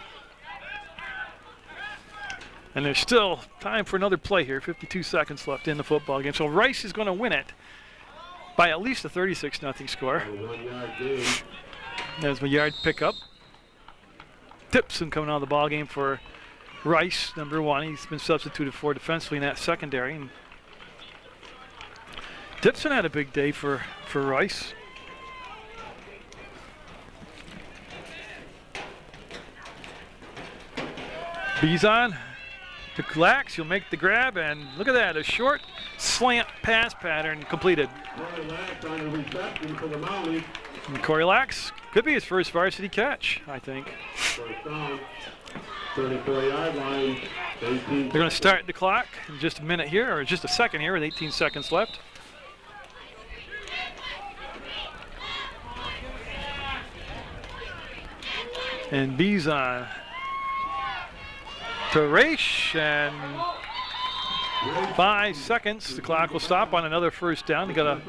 S1: And there's still time for another play here. 52 seconds left in the football game. So Rice is going to win it by at least a 36-0 score. There's my yard pickup. Tipson coming out of the ball game for Rice, number 1. He's been substituted for defensively in that secondary. And Tipson had a big day for Rice. Bizon to Glax, he'll make the grab, and look at that, a short slant pass pattern completed. And Corey Lax could be his first varsity catch, I think.
S2: 34-yard line.
S1: They're going to start the clock in just a minute here, or just a second here with 18 seconds left. And Bizon to Raish, and 5 seconds. The clock will stop on another first down. They got a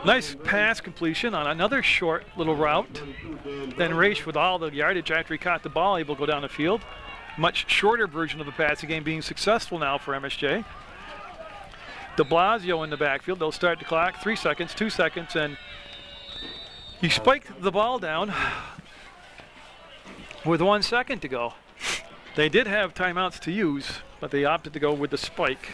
S1: nice pass completion on another short little route. Then Raish with all the yardage after he caught the ball, able to go down the field. Much shorter version of the passing game being successful now for MSJ. De Blasio in the backfield. They'll start the clock. 3 seconds, 2 seconds, and he spiked the ball down with 1 second to go. They did have timeouts to use, but they opted to go with the spike.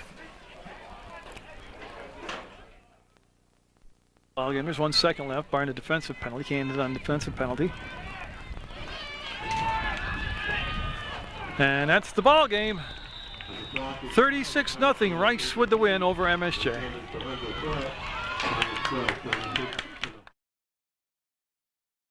S1: Well, again, there's 1 second left, barring a defensive penalty. He ended on defensive penalty. And that's the ball game. 36-0, Rice with the win over MSJ.